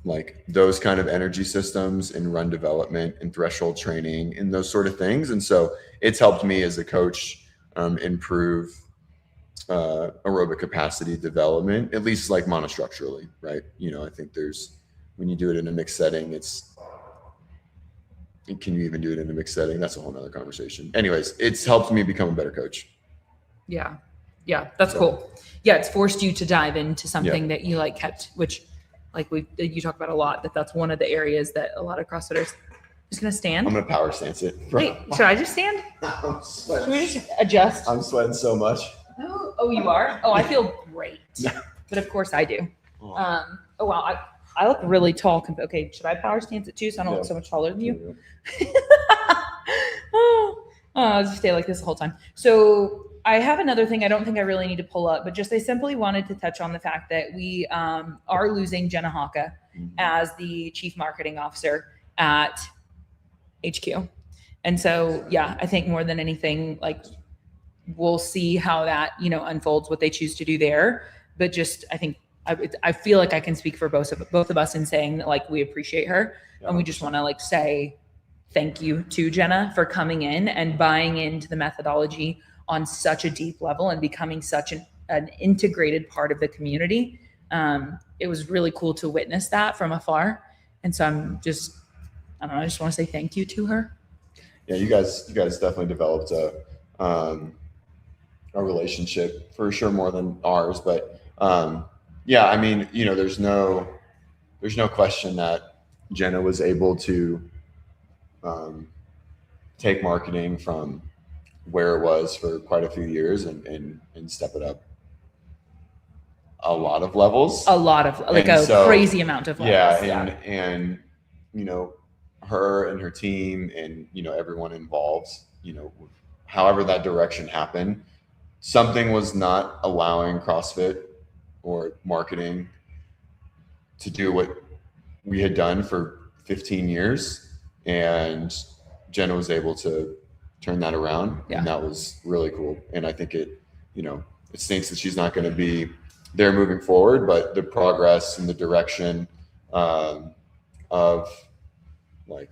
like those kind of energy systems and run development and threshold training and those sort of things. And so it's helped me as a coach improve aerobic capacity development, at least like monostructurally, right? You know, I think when you do it in a mixed setting, can you even do it in a mixed setting? That's a whole nother conversation. Anyways, it's helped me become a better coach. Yeah. Yeah. That's cool. Yeah. It's forced you to dive into something that you like kept, which like you talk about a lot, that's one of the areas that a lot of CrossFitters just going to stand. I'm going to power stance it. Wait, should I just stand? I'm sweating. Should we just adjust? I'm sweating so much. Oh, you are? Oh, I feel great. But of course I do. Oh, wow. I look really tall. Okay, should I power stance it too so I don't look so much taller than you? I'll just stay like this the whole time. So I have another thing I don't think I really need to pull up, but just I simply wanted to touch on the fact that we are losing Jenna Haka as the chief marketing officer at HQ. And so, yeah, I think more than anything, like we'll see how that, unfolds, what they choose to do there. But just, I think I feel like I can speak for both of us in saying that like we appreciate her and we just want to like say thank you to Jenna for coming in and buying into the methodology on such a deep level and becoming such an integrated part of the community. It was really cool to witness that from afar. And so I just want to say thank you to her. Yeah, you guys definitely developed a relationship for sure, more than ours. But yeah, I mean, there's no question that Jenna was able to take marketing from where it was for quite a few years and step it up a lot of levels. A lot of crazy amount of levels. Yeah, and her and her team and everyone involved, however that direction happened, something was not allowing CrossFit or marketing to do what we had done for 15 years, and Jenna was able to turn that around. Yeah. And that was really cool. And I think it stinks that she's not going to be there moving forward, but the progress and the direction of like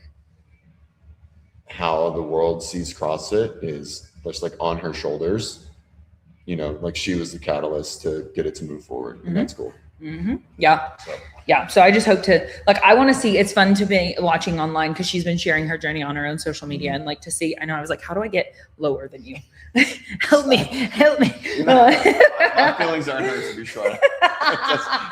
how the world sees CrossFit is just like on her shoulders. Like she was the catalyst to get it to move forward. And that's cool. Mm-hmm. Yeah. Yeah. So I just hope to I want to see, it's fun to be watching online because she's been sharing her journey on her own social media and like to see, I know I was like, how do I get lower than you? help me. My feelings aren't hurt to be short.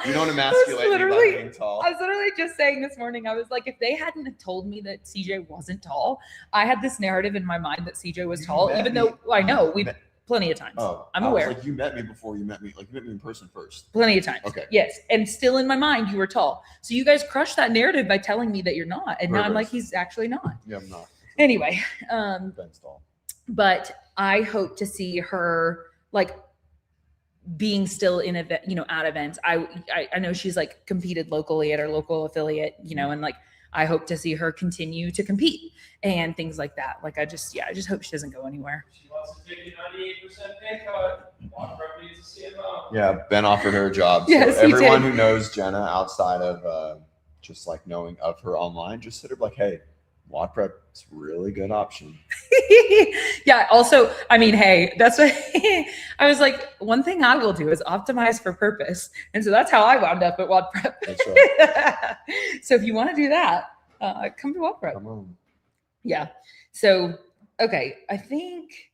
You don't emasculate me by being tall. I was literally just saying this morning, I was like, if they hadn't have told me that CJ wasn't tall, I had this narrative in my mind that CJ was tall, even though I know we've plenty of times. Oh, I'm aware. Like you met me before you met me. Like you met me in person first. Plenty of times. Okay. Yes. And still in my mind, you were tall. So you guys crushed that narrative by telling me that you're not. And now I'm like, he's actually not. Yeah, I'm not. Anyway. Ben's tall. But I hope to see her like being still in at events. I know she's like competed locally at her local affiliate, and like I hope to see her continue to compete and things like that. Like I just hope she doesn't go anywhere. She wants to take a 98% pay cut. WODprep needs a CMO. Yeah, Ben offered her a job. Yes, so everyone who knows Jenna outside of just like knowing of her online, just hit her like, hey, WODprep is a really good option. Yeah. Also, I mean, hey, that's what I was like. One thing I will do is optimize for purpose, and so that's how I wound up at WODprep. That's right. So if you want to do that, come to WODprep. Come on. Yeah. So okay, I think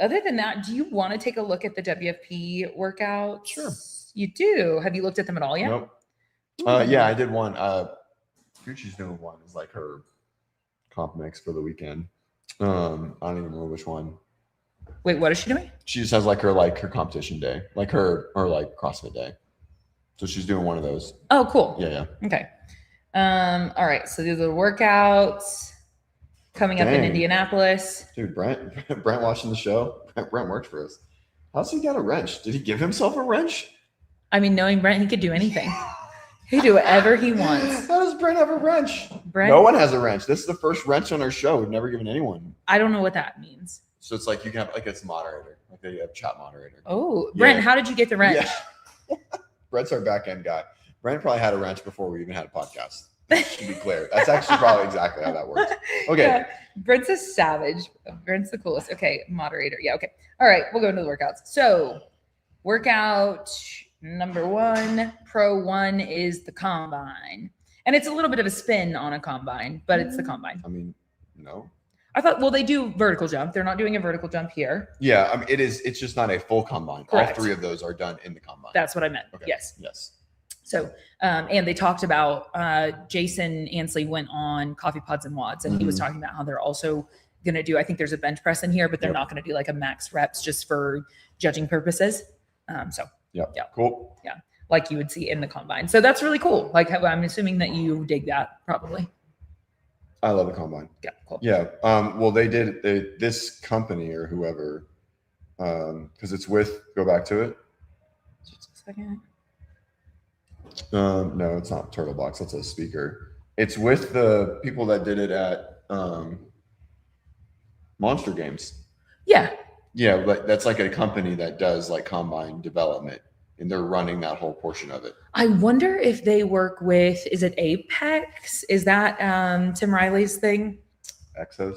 other than that, do you want to take a look at the WFP workouts? Sure. You do. Have you looked at them at all yet? Nope. Yeah, I did one. She's doing one. It's like her comp mix for the weekend. I don't even remember which one. Wait, what is she doing? She just has like her competition day, like her CrossFit day. So she's doing one of those. Oh, cool. Yeah. Okay. All right. So these are the workouts coming up in Indianapolis. Dude, Brent watching the show. Brent worked for us. How's he got a wrench? Did he give himself a wrench? I mean, knowing Brent, he could do anything. He can do whatever he wants. How does Brent have a wrench? No one has a wrench. This is the first wrench on our show. We've never given anyone. I don't know what that means. So it's like you can have like it's moderator, like they have chat moderator. Oh, Brent, how did you get the wrench? Yeah. Brent's our back end guy. Brandon probably had a wrench before we even had a podcast. To be clear, that's actually probably exactly how that works. Okay. Yeah. Brent's a savage. Brent's the coolest. Okay, moderator. Yeah, okay. All right, we'll go into the workouts. So, workout number 1, Pro 1 is the combine. And it's a little bit of a spin on a combine, but it's the combine. I mean, no. I thought, well, they do vertical jump. They're not doing a vertical jump here. Yeah, I mean, it's just not a full combine. Correct. All 3 of those are done in the combine. That's what I meant. Okay. Yes. Yes. So, and they talked about Jason Ansley went on Coffee Pods and Wads, and he was talking about how they're also going to do, I think there's a bench press in here, but they're not going to do like a max reps just for judging purposes. Yeah. Cool. Yeah. Like you would see in the combine. So that's really cool. Like I'm assuming that you dig that probably. I love the combine. Yeah. Cool. Yeah. Well, this company or whoever, because it's with, go back to it. Just a second. No, it's not Turtle Box. That's a speaker. It's with the people that did it at Monster Games. Yeah. Yeah, but that's like a company that does like combine development, and they're running that whole portion of it. I wonder if they work with, is it Apex? Is that Tim Riley's thing? Exos?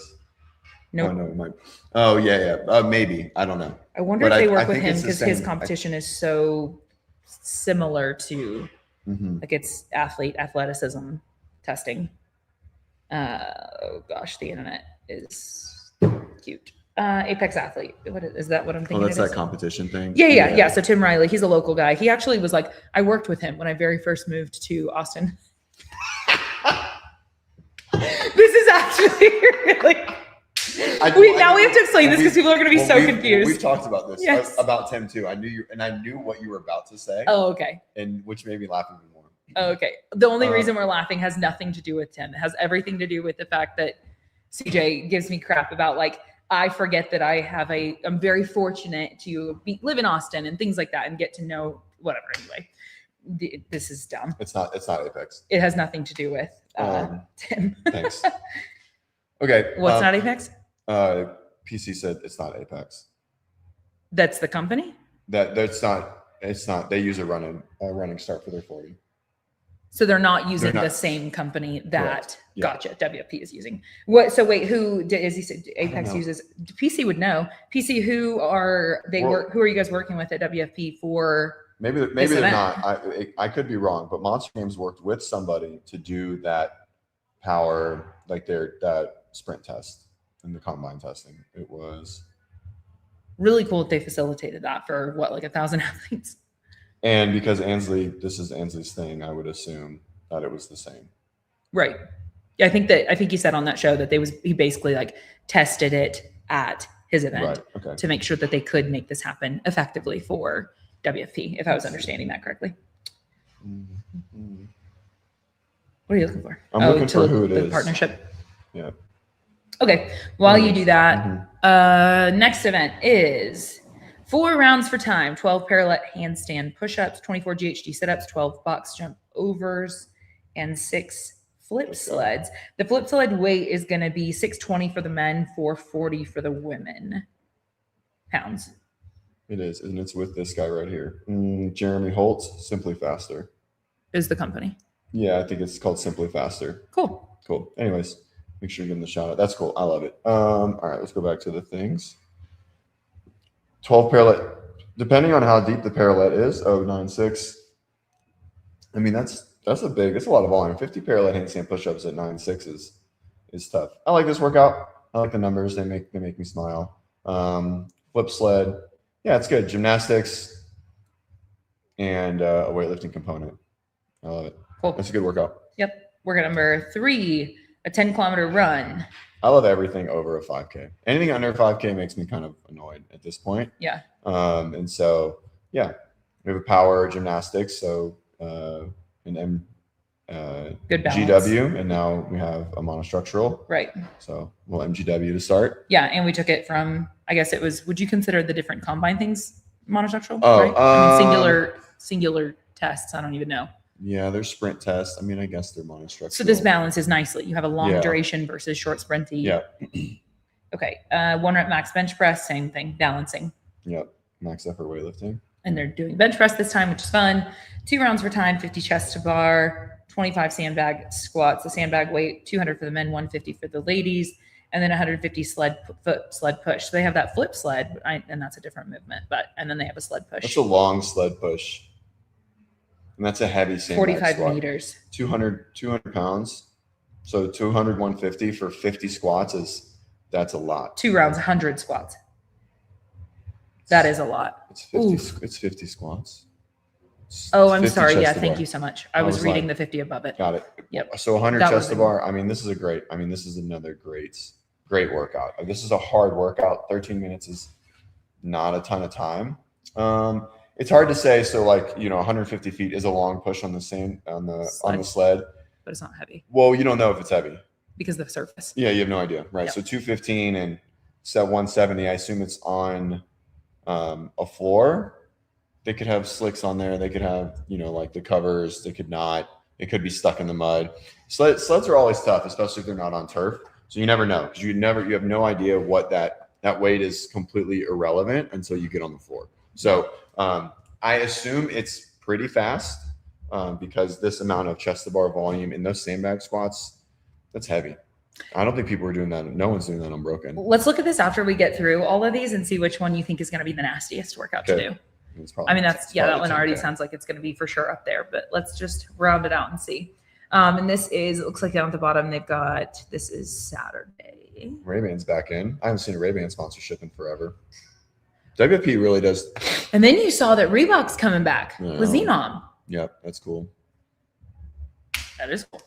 Nope. Oh, no, it might. Oh, yeah. Maybe. I don't know. I wonder But if they I work with think him it's the because his same- competition is so similar to like it's athleticism testing. Oh gosh, the internet is cute. Apex Athlete. What is that? What I'm thinking? Oh, that's it that is? competition thing. Yeah. So Tim Riley, he's a local guy. He actually was like, I worked with him when I very first moved to Austin. This is actually really. Now we have to explain this because people are going to be so confused. We've talked about this Yes. about Tim too. I knew what you were about to say. Oh, okay. And which made me laugh even more. Oh, okay. The only reason we're laughing has nothing to do with Tim. It has everything to do with the fact that CJ gives me crap about like, I forget that I'm very fortunate to live in Austin and things like that and get to know whatever. Anyway, this is dumb. It's not Apex. It has nothing to do with Tim. Thanks. Okay. What's not Apex? PC said it's not Apex. That's the company? That's not. It's not. They use a running start for their 40. So they're not using They're not. the same company that Correct. Yeah. Gotcha WFP is using. What? So wait, is he said Apex know. uses? PC would know. PC, who are you guys working with at WFP for? Maybe this they're event? not. I could be wrong, but Monster Games worked with somebody to do that power, like that sprint test and the combine testing. It was Really cool that they facilitated that for what, like 1,000 athletes. and because this is Ansley's thing, I would assume that it was the same. Right. Yeah, I think he said on that show that he basically like tested it at his event Right. Okay. to make sure that they could make this happen effectively for WFP, if I was understanding that correctly. Mhm. What are you looking for? I'm looking for who it the is. partnership. Yeah. Okay. While you do that, Mhm. next event is 4 rounds for time, 12 parallel handstand push-ups, 24 GHD sit-ups, 12 box jump overs, and 6 flip sleds. The flip sled weight is going to be 620 for the men, 440 for the women. Pounds. It is, and it's with this guy right here, Jeremy Holtz. Simply Faster. Is the company. Yeah, I think it's called Simply Faster. Cool. Cool. Anyways, make sure you give them the shout out. That's cool. I love it. All right, let's go back to the things. 12 parallel, depending on how deep the parallel is. 9.6. I mean, that's a lot of volume. 50 parallel handstand push-ups at 9.6 is tough. I like this workout. I like the numbers. They make me smile. Flip sled. Yeah, it's good. Gymnastics and a weightlifting component. I love it. Cool. That's a good workout. Yep. Workout number 3, a 10-kilometer run. I love everything over a 5K. Anything under 5K makes me kind of annoyed at this point. Yeah. And so, yeah, we have a power gymnastics. So, an Good balance. GW, and now we have a monostructural. Right. So we'll MGW to start. Yeah, and we took it from, I guess it was, would you consider the different combine things monostructural? Oh, right? I mean, singular tests. I don't even know. Yeah, there's sprint tests. I mean, I guess they're monostructural. So this balances nicely. You have a long Yeah. duration versus short sprinty. Yeah. Okay. 1 rep max bench press, same thing, balancing. Yep. Max effort weightlifting. And they're doing bench press this time, which is fun. 2 rounds for time, 50 chest to bar, 25 sandbag squats. The sandbag weight, 200 for the men, 150 for the ladies, and then 150 sled push. So they have that flip sled, and that's a different movement. And then they have a sled push. That's a long sled push. And that's a heavy sandbag 45 squat. meters. 200 pounds. So 200, 150 for 50 squats that's a lot. 2 rounds, 100 squats. That is a lot. It's 50 squats. Oh, I'm 50 sorry. chest Yeah, to thank bar. you so much. I was reading the 50 above it. Got it. Yep. So 100 That chest was to bar. I mean, this is great workout. This is a hard workout. 13 minutes is not a ton of time. It's hard to say. So 150 feet is a long push on the sled, but it's not heavy. Well, you don't know if it's heavy because of the surface. Yeah, you have no idea, right? Yep. So 215 and set 170. I assume it's on a floor. They could have slicks on there. They could have the covers. They could not. It could be stuck in the mud. Sleds are always tough, especially if they're not on turf. So you never know because you have no idea what that weight is. Completely irrelevant until you get on the floor. So I assume it's pretty fast because this amount of chest to bar volume in those sandbag squats, that's heavy. I don't think people are doing that. No one's doing that unbroken. Let's look at this after we get through all of these and see which one you think is going to be the nastiest workout to do. That one already sounds like it's going to be for sure up there, but let's just round it out and see. And this is, it looks like down at the bottom, this is Saturday. Ray-Ban's back in. I haven't seen a Ray-Ban sponsorship in forever. WFP really does. And then you saw that Reebok's coming back with Xenon. Yep, that's cool. That is cool.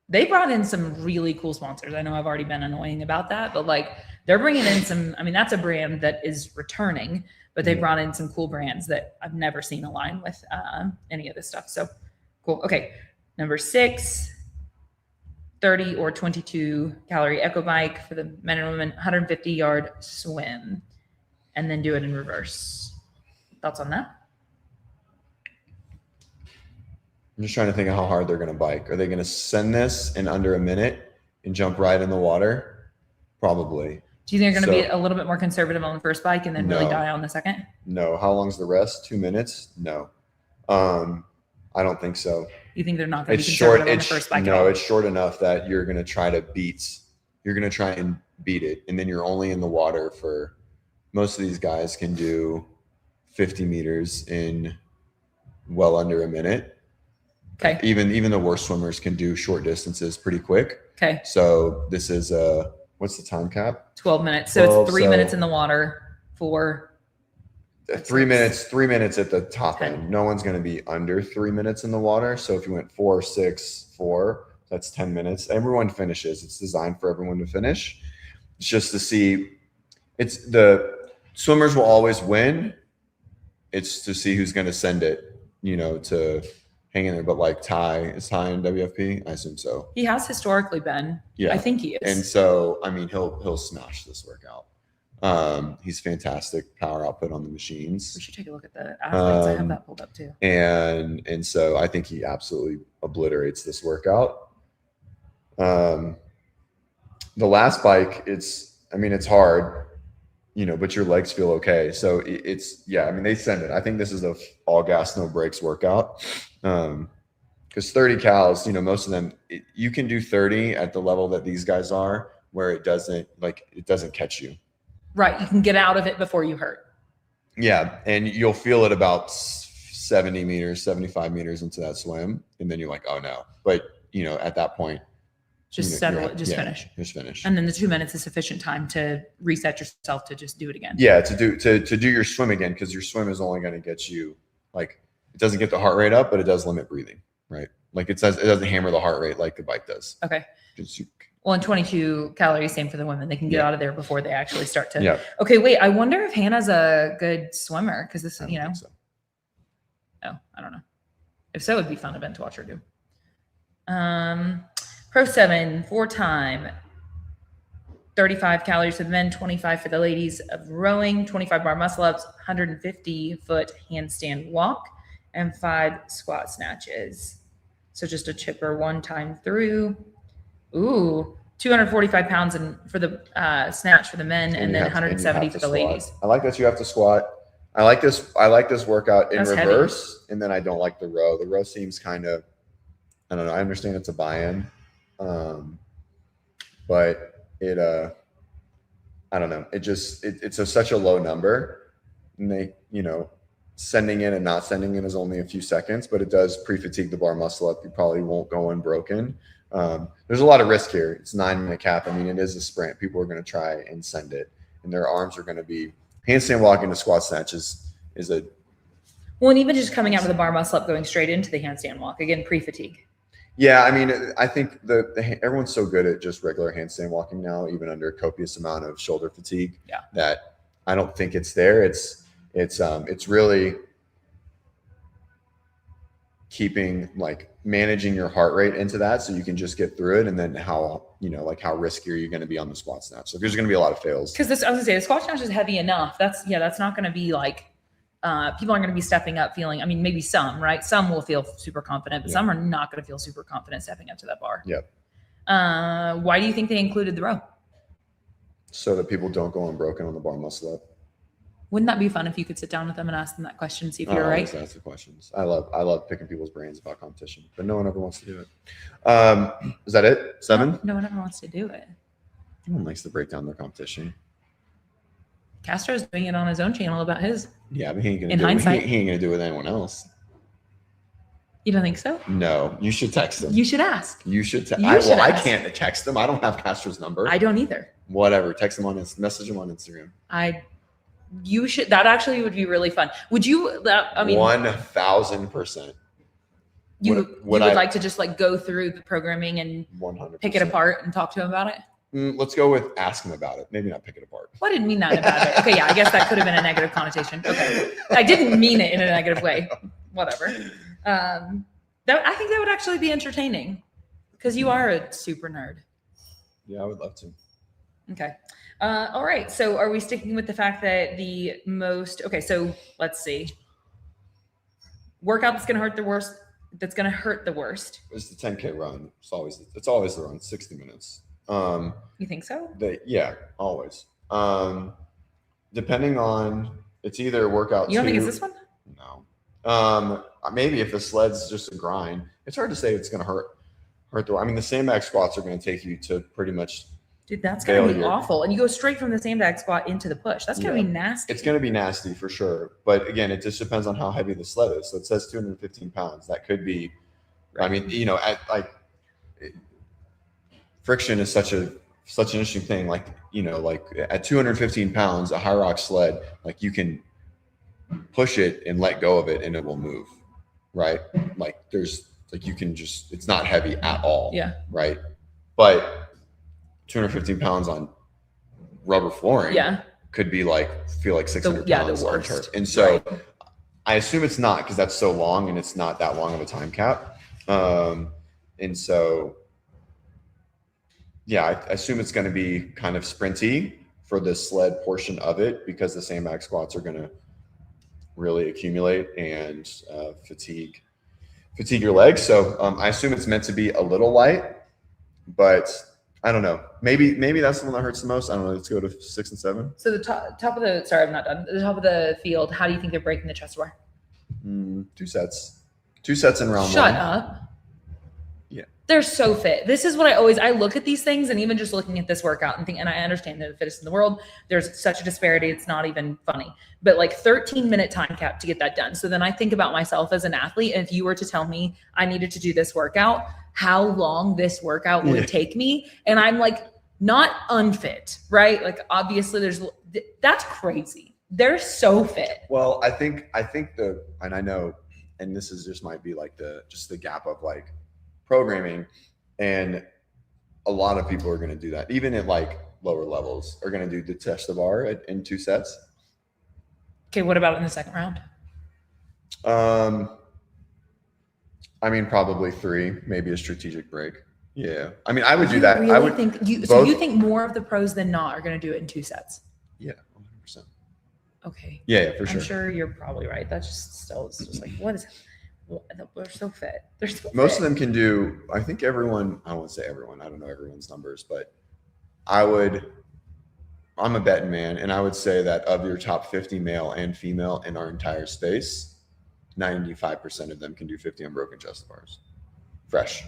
They brought in some really cool sponsors. I know I've already been annoying about that, but they're bringing in some, that's a brand that is returning, but they brought in some cool brands that I've never seen align with any of this stuff. So cool. Okay. Number 6, 30 or 22 calorie echo bike for the men and women, 150-yard swim, and then do it in reverse. Thoughts on that? I'm just trying to think of how hard they're going to bike. Are they going to send this in under a minute and jump right in the water? Probably. Do you think they're going to be a little bit more conservative on the first bike and then really die on the second? No. How long's the rest? 2 minutes? No. I don't think so. You think they're not going to be conservative on the first bike? No, it's short enough that you're going to try and beat it. And then you're only in the water for, most of these guys can do 50 meters in well under a minute. Okay. Even the worst swimmers can do short distances pretty quick. Okay. So this is what's the time cap? 12 minutes. So it's 3 minutes in the water for 3 minutes. 3 minutes at the top end. No one's going to be under 3 minutes in the water. So if you went 4, 6, 4, that's 10 minutes. Everyone finishes. It's designed for everyone to finish. It's just to see. It's the swimmers will always win. It's to see who's going to send it. To hang in there, but is Ty in WFP? I assume so. He has historically been. Yeah, I think he is. And so, he'll smash this workout. He's fantastic power output on the machines. We should take a look at the athletes. I have that pulled up too. And so I think he absolutely obliterates this workout. The last bike, it's hard, but your legs feel okay. So they send it. I think this is a all gas, no brakes workout. Because 30 cals, most of them, you can do 30 at the level that these guys are, where it doesn't catch you. Right. You can get out of it before you hurt. Yeah. And you'll feel it about 70 meters, 75 meters into that swim. And then you're like, oh no. But, at that point, just settle it, finish. Just finish. And then the 2 minutes is sufficient time to reset yourself to just do it again. Yeah, to do your swim again, because your swim is only going to get you it doesn't get the heart rate up, but it does limit breathing, right? It doesn't hammer the heart rate like the bike does. Okay. Well, and 22 calories, same for the women. They can get out of there before they actually start to. Yeah. Okay, wait. I wonder if Hannah's a good swimmer because this, I don't think so. Oh, I don't know. If so, it'd be fun event to watch her do. Pro 7, 4-time, 35 calories for the men, 25 for the ladies of rowing, 25 bar muscle ups, 150-foot handstand walk, and 5 squat snatches. So just a chipper 1 time through. Ooh, 245 pounds for the snatch for the men, and then 170 for the ladies. I like that you have to squat. I like this workout in That's heavy. reverse, and then I don't like the row. The row seems kind of, I don't know. I understand it's a buy-in, but it I don't know. It's such a low number, and they, sending in and not sending in is only a few seconds, but it does pre-fatigue the bar muscle up. You probably won't go unbroken. There's a lot of risk here. It's 9-minute cap. I mean, it is a sprint. People are going to try and send it, and their arms are going to be handstand walk into squat snatch is a. Well, and even just coming out of the bar muscle up, going straight into the handstand walk again, pre-fatigue. Yeah, I mean, I think everyone's so good at just regular handstand walking now, even under a copious amount of shoulder fatigue. Yeah. That I don't think it's there. It's really keeping, like, managing your heart rate into that so you can just get through it, and then how risky are you going to be on the squat snatch? So there's going to be a lot of fails. Because I was gonna say the squat snatch is heavy enough. That's not going to be like people aren't going to be stepping up feeling. I mean, maybe some, right? Some will feel super confident, but some are not going to feel super confident stepping up to that bar. Yep. Why do you think they included the row? So that people don't go unbroken on the bar muscle up. Wouldn't that be fun if you could sit down with them and ask them that question, see if you're right? Ask the questions. I love picking people's brains about competition, but no one ever wants to do it. Is that it? 7? No one ever wants to do it. No one likes to break down their competition. Castro's doing it on his own channel about his. Yeah, but he ain't gonna In do hindsight. it. He ain't gonna do it with anyone else. You don't think so? No, you should text him. You should ask. You should. You should I ask. can't text him. I don't have Castro's number. I don't either. Whatever. Text him on his message him on Instagram. You should. That actually would be really fun. Would you? I mean, 1000%. you would like to just like go through the programming and 100%. pick it apart and talk to him about it? Let's go with ask him about it. Maybe not pick it apart. Well, I didn't mean that in a bad way. Okay, yeah, I guess that could have been a negative connotation. Okay, I didn't mean it in a negative way. Whatever. I think that would actually be entertaining because you are a super nerd. Yeah, I would love to. Okay. All right. So are we sticking with the fact that the most, okay, so let's see. Workout that's going to hurt the worst. That's going to hurt the worst. It's the 10K run. It's always the run. 60 minutes. You think so? Yeah, always. Depending on, it's either workout. You don't think it's this one? No. Maybe if the sled's just a grind. It's hard to say it's going to hurt the. I mean, the sandbag squats are going to take you to pretty much. Dude, that's going to be failure. awful. And you go straight from the sandbag squat into the push. That's going to be nasty. It's going to be nasty for sure. But again, it just depends on how heavy the sled is. So it says 215 pounds. That could be, I mean, friction is such an interesting thing. Like at 215 pounds, a high rock sled, like you can push it and let go of it and it will move. Right. Like you can just, it's not heavy at all. Yeah. Right. But 215 pounds on rubber flooring could be feel like 600 pounds on turf. And so I assume it's not, because that's so long and it's not that long of a time cap. And so, yeah, I assume it's going to be kind of sprinty for the sled portion of it, because the sandbag squats are going to really accumulate and fatigue your legs. So I assume it's meant to be a little light, but I don't know. Maybe that's the one that hurts the most. I don't know. Let's go to 6 and 7. So the top of the, sorry, I'm not done. The top of the field, how do you think they're breaking the chest bar? 2 sets. 2 sets in round 1. Shut up. Yeah. They're so fit. This is what I look at these things, and even just looking at this workout and think, and I understand they're the fittest in the world. There's such a disparity. It's not even funny, but 13-minute time cap to get that done. So then I think about myself as an athlete. And if you were to tell me I needed to do this workout, how long this workout would take me. And I'm not unfit, right? Obviously that's crazy. They're so fit. Well, I think and I know, and this is just might be just the gap of programming, and a lot of people are going to do that. Even at lower levels are going to do the test the bar in 2 sets. Okay. What about in the second round? I mean, probably 3, maybe a strategic break. Yeah. I mean, I would do that. Really I would think so you think more of the pros than not are going to do it in 2 sets? Yeah, 100%. Okay. Yeah, for sure. I'm sure you're probably right. That's just it's just what is they're so fit. They're so Most fit. of them can do, I think everyone, I won't say everyone, I don't know everyone's numbers, but I would I'm a betting man, and I would say that of your top 50 male and female in our entire space, 95% of them can do 50 unbroken chest bars. Fresh.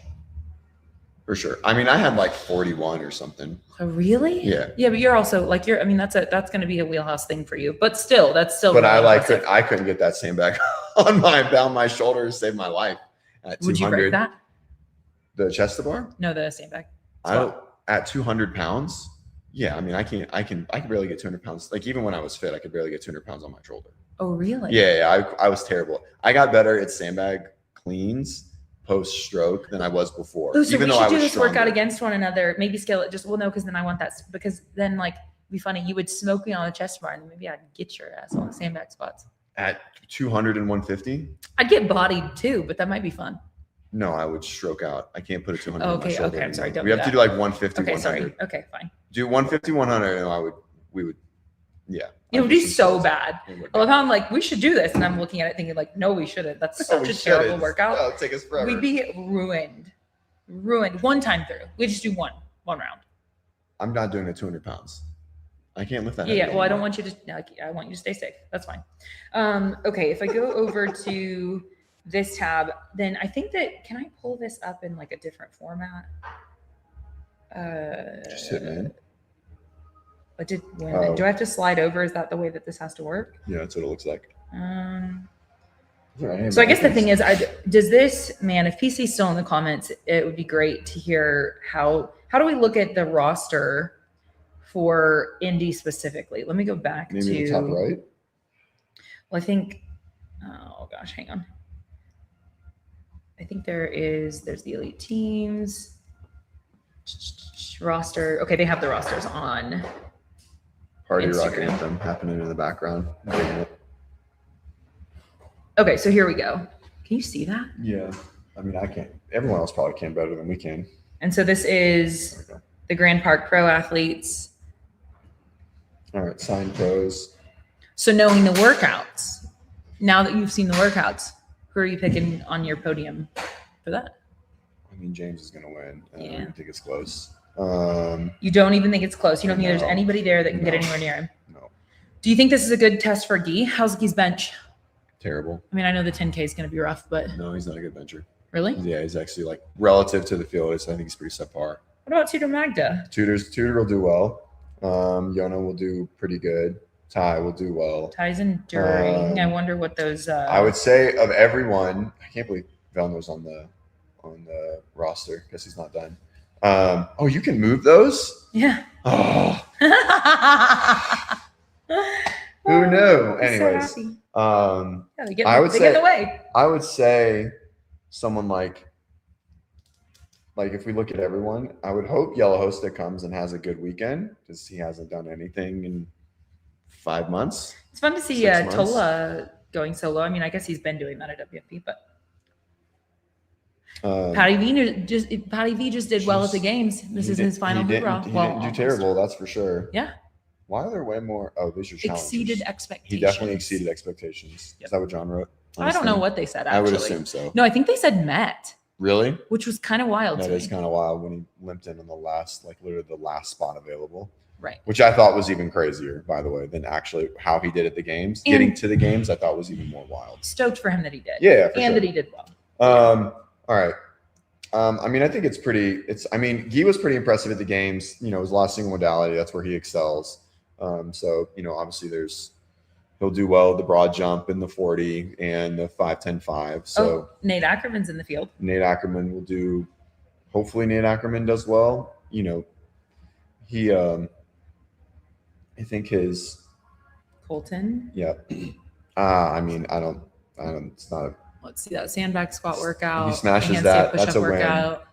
For sure. I mean, I had like 41 or something. Oh, really? Yeah. Yeah, but you're also like I mean, that's going to be a wheelhouse thing for you. But still, that's still. But really I couldn't get that sandbag on my shoulder to save my life. At Would you break that? The chest bar? No, the sandbag. At 200 pounds. Yeah, I mean, I can barely get 200 pounds. Like even when I was fit, I could barely get 200 pounds on my shoulder. Oh, really? Yeah, I was terrible. I got better at sandbag cleans post stroke than I was before. Oh, so even we though should I do was this stronger. workout against one another. Maybe scale it. No, because then I want that. Because then like it'd be funny. You would smoke me on the chest bar, and maybe I'd get your ass on the sandbag spots. At 200 and 150? I'd get bodied too, but that might be fun. No, I would stroke out. I can't put a 200 on my Okay, shoulder. okay. I'm sorry. anymore. Don't We do have to that. do like 150, Okay, 100. sorry. Okay, fine. Do 150, 100, and we would, yeah. It would be so bad. It would. I love how I'm like, we should do this, and I'm looking at it thinking like, no, we shouldn't. That's Oh, such we a should. terrible workout. It'll take us forever. We'd be ruined. One time through. We just do one round. I'm not doing it 200 pounds. I can't lift that. Yeah, heavy well, I don't anymore. want you to. Like, I want you to stay safe. That's fine. Okay, if I go over to this tab, then I think that can I pull this up in like a different format? Just hit me in. But do I have to slide over? Is that the way that this has to work? Yeah, that's what it looks like. So I guess the thing is, does this, man, if PC's still in the comments, it would be great to hear how do we look at the roster for Indy specifically? Let me go back Maybe to the top right. Well, I think, oh gosh, hang on. I think there's the elite teams roster. Okay, they have the rosters on Party Instagram. rock anthem happening in the background. I'm digging it. Okay, so here we go. Can you see that? Yeah, I mean, I can't. Everyone else probably can better than we can. And so this is Okay. the Grand Park Pro athletes. All right, sign pros. So knowing the workouts, now that you've seen the workouts, who are you picking on your podium for that? I mean, James is going to win. I don't Yeah. even think it's close. You don't even think it's close. You don't think there's No. anybody there that can get No. anywhere near him. No, Do you think this is a good test for Guy? How's Guy's bench? terrible. I mean, I know the 10K is going to be rough, but No, he's not a good bencher. really? Yeah, he's actually like relative to the field. I think he's pretty subpar. What about Tudor Magda? Tudor will do well. Yona will do pretty good. Ty will do well. Ty's enduring. I wonder what those. I would say of everyone, I can't believe Velno's on the roster. Guess he's not done. Oh, you can move those? Yeah. Oh, who knew? I'm so Anyways, happy. um, Yeah, they get, I would they get in say- the way. I would say someone like if we look at everyone, I would hope Yellow Hosta comes and has a good weekend because he hasn't done anything in 5 months. It's fun to see 6 months. Tola going solo. I mean, I guess he's been doing that at WFP, but Um, Patty V just did well at the games. This he is did- his final He hoorah. didn't, Well, do almost. terrible, that's for sure. Yeah, Why are there way more? Oh, these are challenges. exceeded expectations. He definitely exceeded expectations. Yep. Is that what John wrote? on I his don't know thing? what they said. I would Actually, assume so. no, I think they said met, Really? which was kind of wild That to is me. kind of wild when he limped in on the last, like literally the last spot available, Right. which I thought was even crazier, by the way, than actually how he did at the games. And- Getting to the games, I thought was even more wild. Stoked for him that he did. Yeah, for and sure. that he did well. All right. I mean, I think I mean, Guy was pretty impressive at the games. You know, his last single modality, that's where he excels. So, you know, obviously he'll do well the broad jump in the 40 and the 5-10-5. So Nate Ackerman's in the field. Nate Ackerman will do, hopefully Nate Ackerman does well. You know, he, I think his, Colton. yeah. I mean, I don't, it's not, Let's see that sandbag squat workout. He smashes the handstand that, push-up that's a win. workout.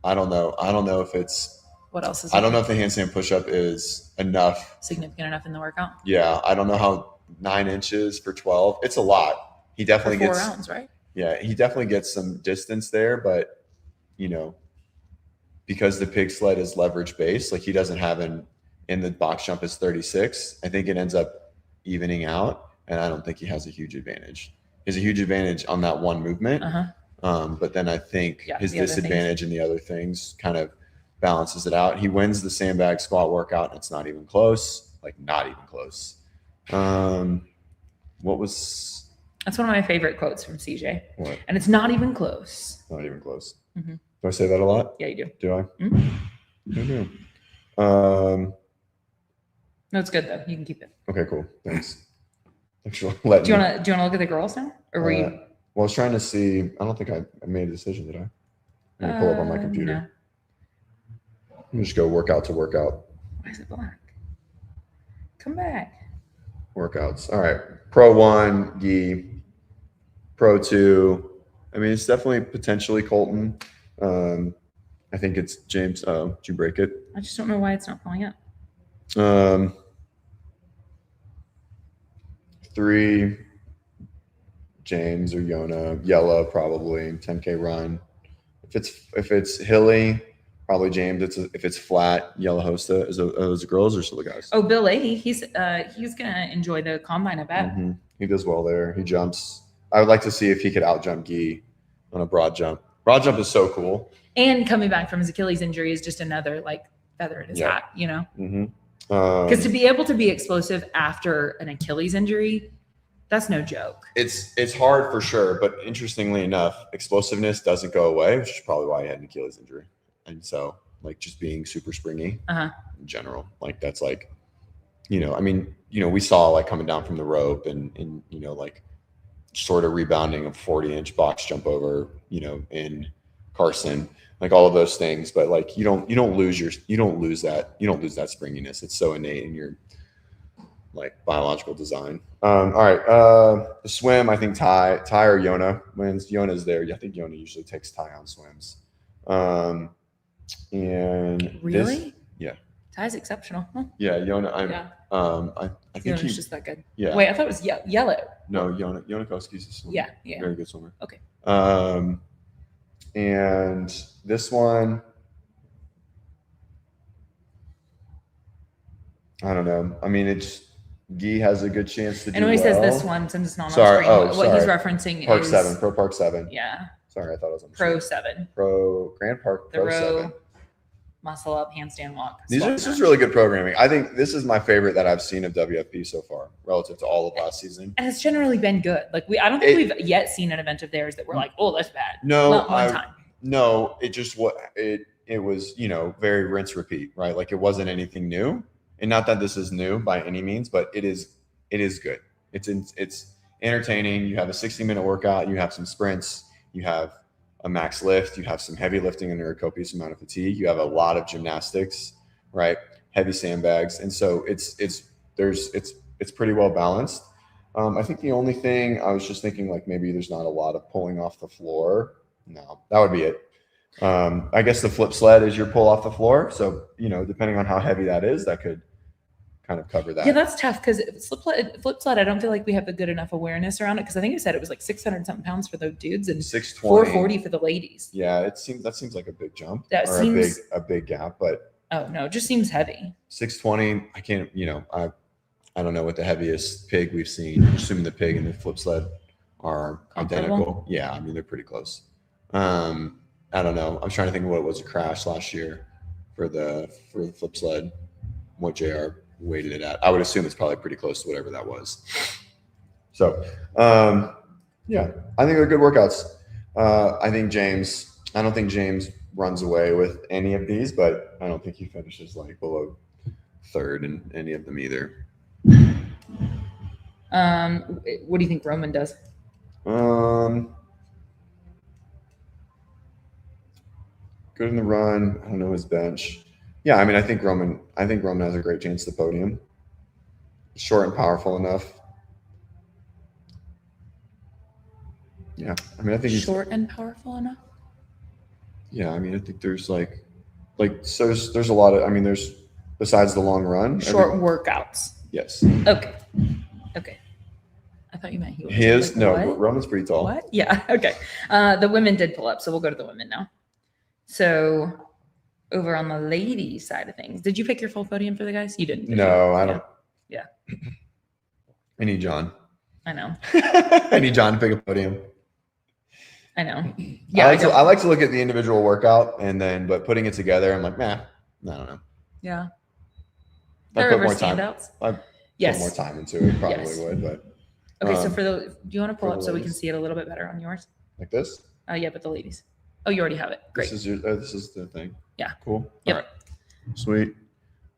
I don't know if it's, What else is? I don't know if the handstand push-up is enough. significant enough in the workout. Yeah, I don't know how 9 inches for 12. It's a lot. He For definitely 4 gets. rounds, right? Yeah, he definitely gets some distance there, but you know, because the pig sled is leverage based, like he doesn't have in the box jump is 36. I think it ends up evening out, and I don't think he has a huge advantage. He has a huge advantage on that one movement, Uh huh. but then I think Yeah, his the other disadvantage in the other things kind of balances it out. He wins the sandbag squat workout. And it's not even close. Like not even close. What was? That's one of my favorite quotes from CJ. What? And it's not even close. Not even close. Mhm. Do I say that a lot? Yeah, you do. Do I? Mhm. I do. No, it's good though. You can keep it. Okay, cool. Thanks. Thanks for letting Do you me. want to look at the girls now, or were you? Well, I was trying to see. I don't think I made a decision, did I? I'm gonna pull up on my computer. No. Let me just go workout to workout. Why is it black? Come back. Workouts. All right. Pro 1, Gi. Pro 2. I mean, it's definitely potentially Colton. I think it's James. Oh, did you break it? I just don't know why it's not pulling up. 3, James or Yona. Yellow, probably 10K run. If it's hilly, probably James. If it's flat, Yellow Hosta. Are those the girls or still the guys? Oh, Bill Leahy. He's gonna enjoy the combine, I bet. Mhm. He does well there. He jumps. I would like to see if he could out jump Gi on a broad jump. Broad jump is so cool. And coming back from his Achilles injury is just another like feather in his Yeah. hat, you know? Mm-hmm. Because to be able to be explosive after an Achilles injury, that's no joke. It's hard for sure, but interestingly enough, explosiveness doesn't go away, which is probably why he had an Achilles injury. And so, like, just being super springy in general, like that's like, I mean, we saw like coming down from the rope and like sort of rebounding a 40-inch box jump over, in Carson, like all of those things. But like you don't lose that springiness. It's so innate in your like biological design. All right. The swim, I think Ty or Yona wins. Yona's there. I think Yona usually takes Ty on swims. And Really? Yeah. Ty's exceptional. Huh? Yeah, Yona. I think Yona's just that good. Yeah. Wait, I thought it was yellow. No, Yona Koski's a swimmer. Yeah. Very good swimmer. Okay. And this one, I don't know. I mean, Gi has a good chance to do I know he says this well. one since it's not Sorry. on screen. What he's Sorry. referencing Park is 7, Pro Park 7. Yeah. Sorry, I thought it was on Pro screen. 7. Pro Grand Park The Pro row, 7. muscle up, handstand walk. These squat are just snatch. really good programming. I think this is my favorite that I've seen of WFP so far, relative to all of last season. And it's generally been good. Like I don't think we've yet seen an event of theirs that we're like, oh, that's bad. No, Not one time. No, it just it was very rinse repeat, right? Like it wasn't anything new, and not that this is new by any means, but it is good. It's entertaining. You have a 60-minute workout. You have some sprints. You have a max lift. You have some heavy lifting under a copious amount of fatigue. You have a lot of gymnastics, right? Heavy sandbags, and so it's pretty well balanced. I think the only thing I was just thinking, like maybe there's not a lot of pulling off the floor. No, that would be it. I guess the flip sled is your pull off the floor. So, depending on how heavy that is, that could kind of cover that. Yeah, that's tough because flip sled, I don't feel like we have a good enough awareness around it because I think you said it was like 600 something pounds for the dudes and 620. 440 for the ladies. Yeah, that seems like a big jump. A big gap, but oh no, it just seems heavy. 620. I can't, I don't know what the heaviest pig we've seen. Assuming the pig and the flip sled are identical. Yeah, I mean they're pretty close. I don't know. I'm trying to think of what it was a crash last year for the flip sled. What JR weighted it at. I would assume it's probably pretty close to whatever that was. So, yeah, I think they're good workouts. I don't think James runs away with any of these, but I don't think he finishes like below third in any of them either. What do you think Roman does? Good in the run. I don't know his bench. Yeah, I mean, I think Roman has a great chance at the podium. Short and powerful enough. Yeah, I mean, I think he's short and powerful enough. Yeah, I mean, I think there's so there's a lot of. I mean, there's besides the long run. Short workouts. Yes. Okay. I thought you meant he was. He is no. What? Roman's pretty tall. What? Yeah. Okay. The women did pull up, so we'll go to the women now. So, over on the ladies' side of things, did you pick your full podium for the guys? You didn't. No, I don't. Yeah. I need John. I know. I need John to pick a podium. I know. Yeah, I like to look at the individual workout but putting it together, I'm like, nah, I don't know. Yeah. If I There put ever more time, standouts? I Yes. put more time into it, probably Yes. would, but Okay, so do you want to pull for up the so we can ladies? see it a little bit better on yours? like this. Yeah, but the ladies. Oh, you already have it. Great. This is the thing. Yeah. Cool. Yep. All right. Sweet.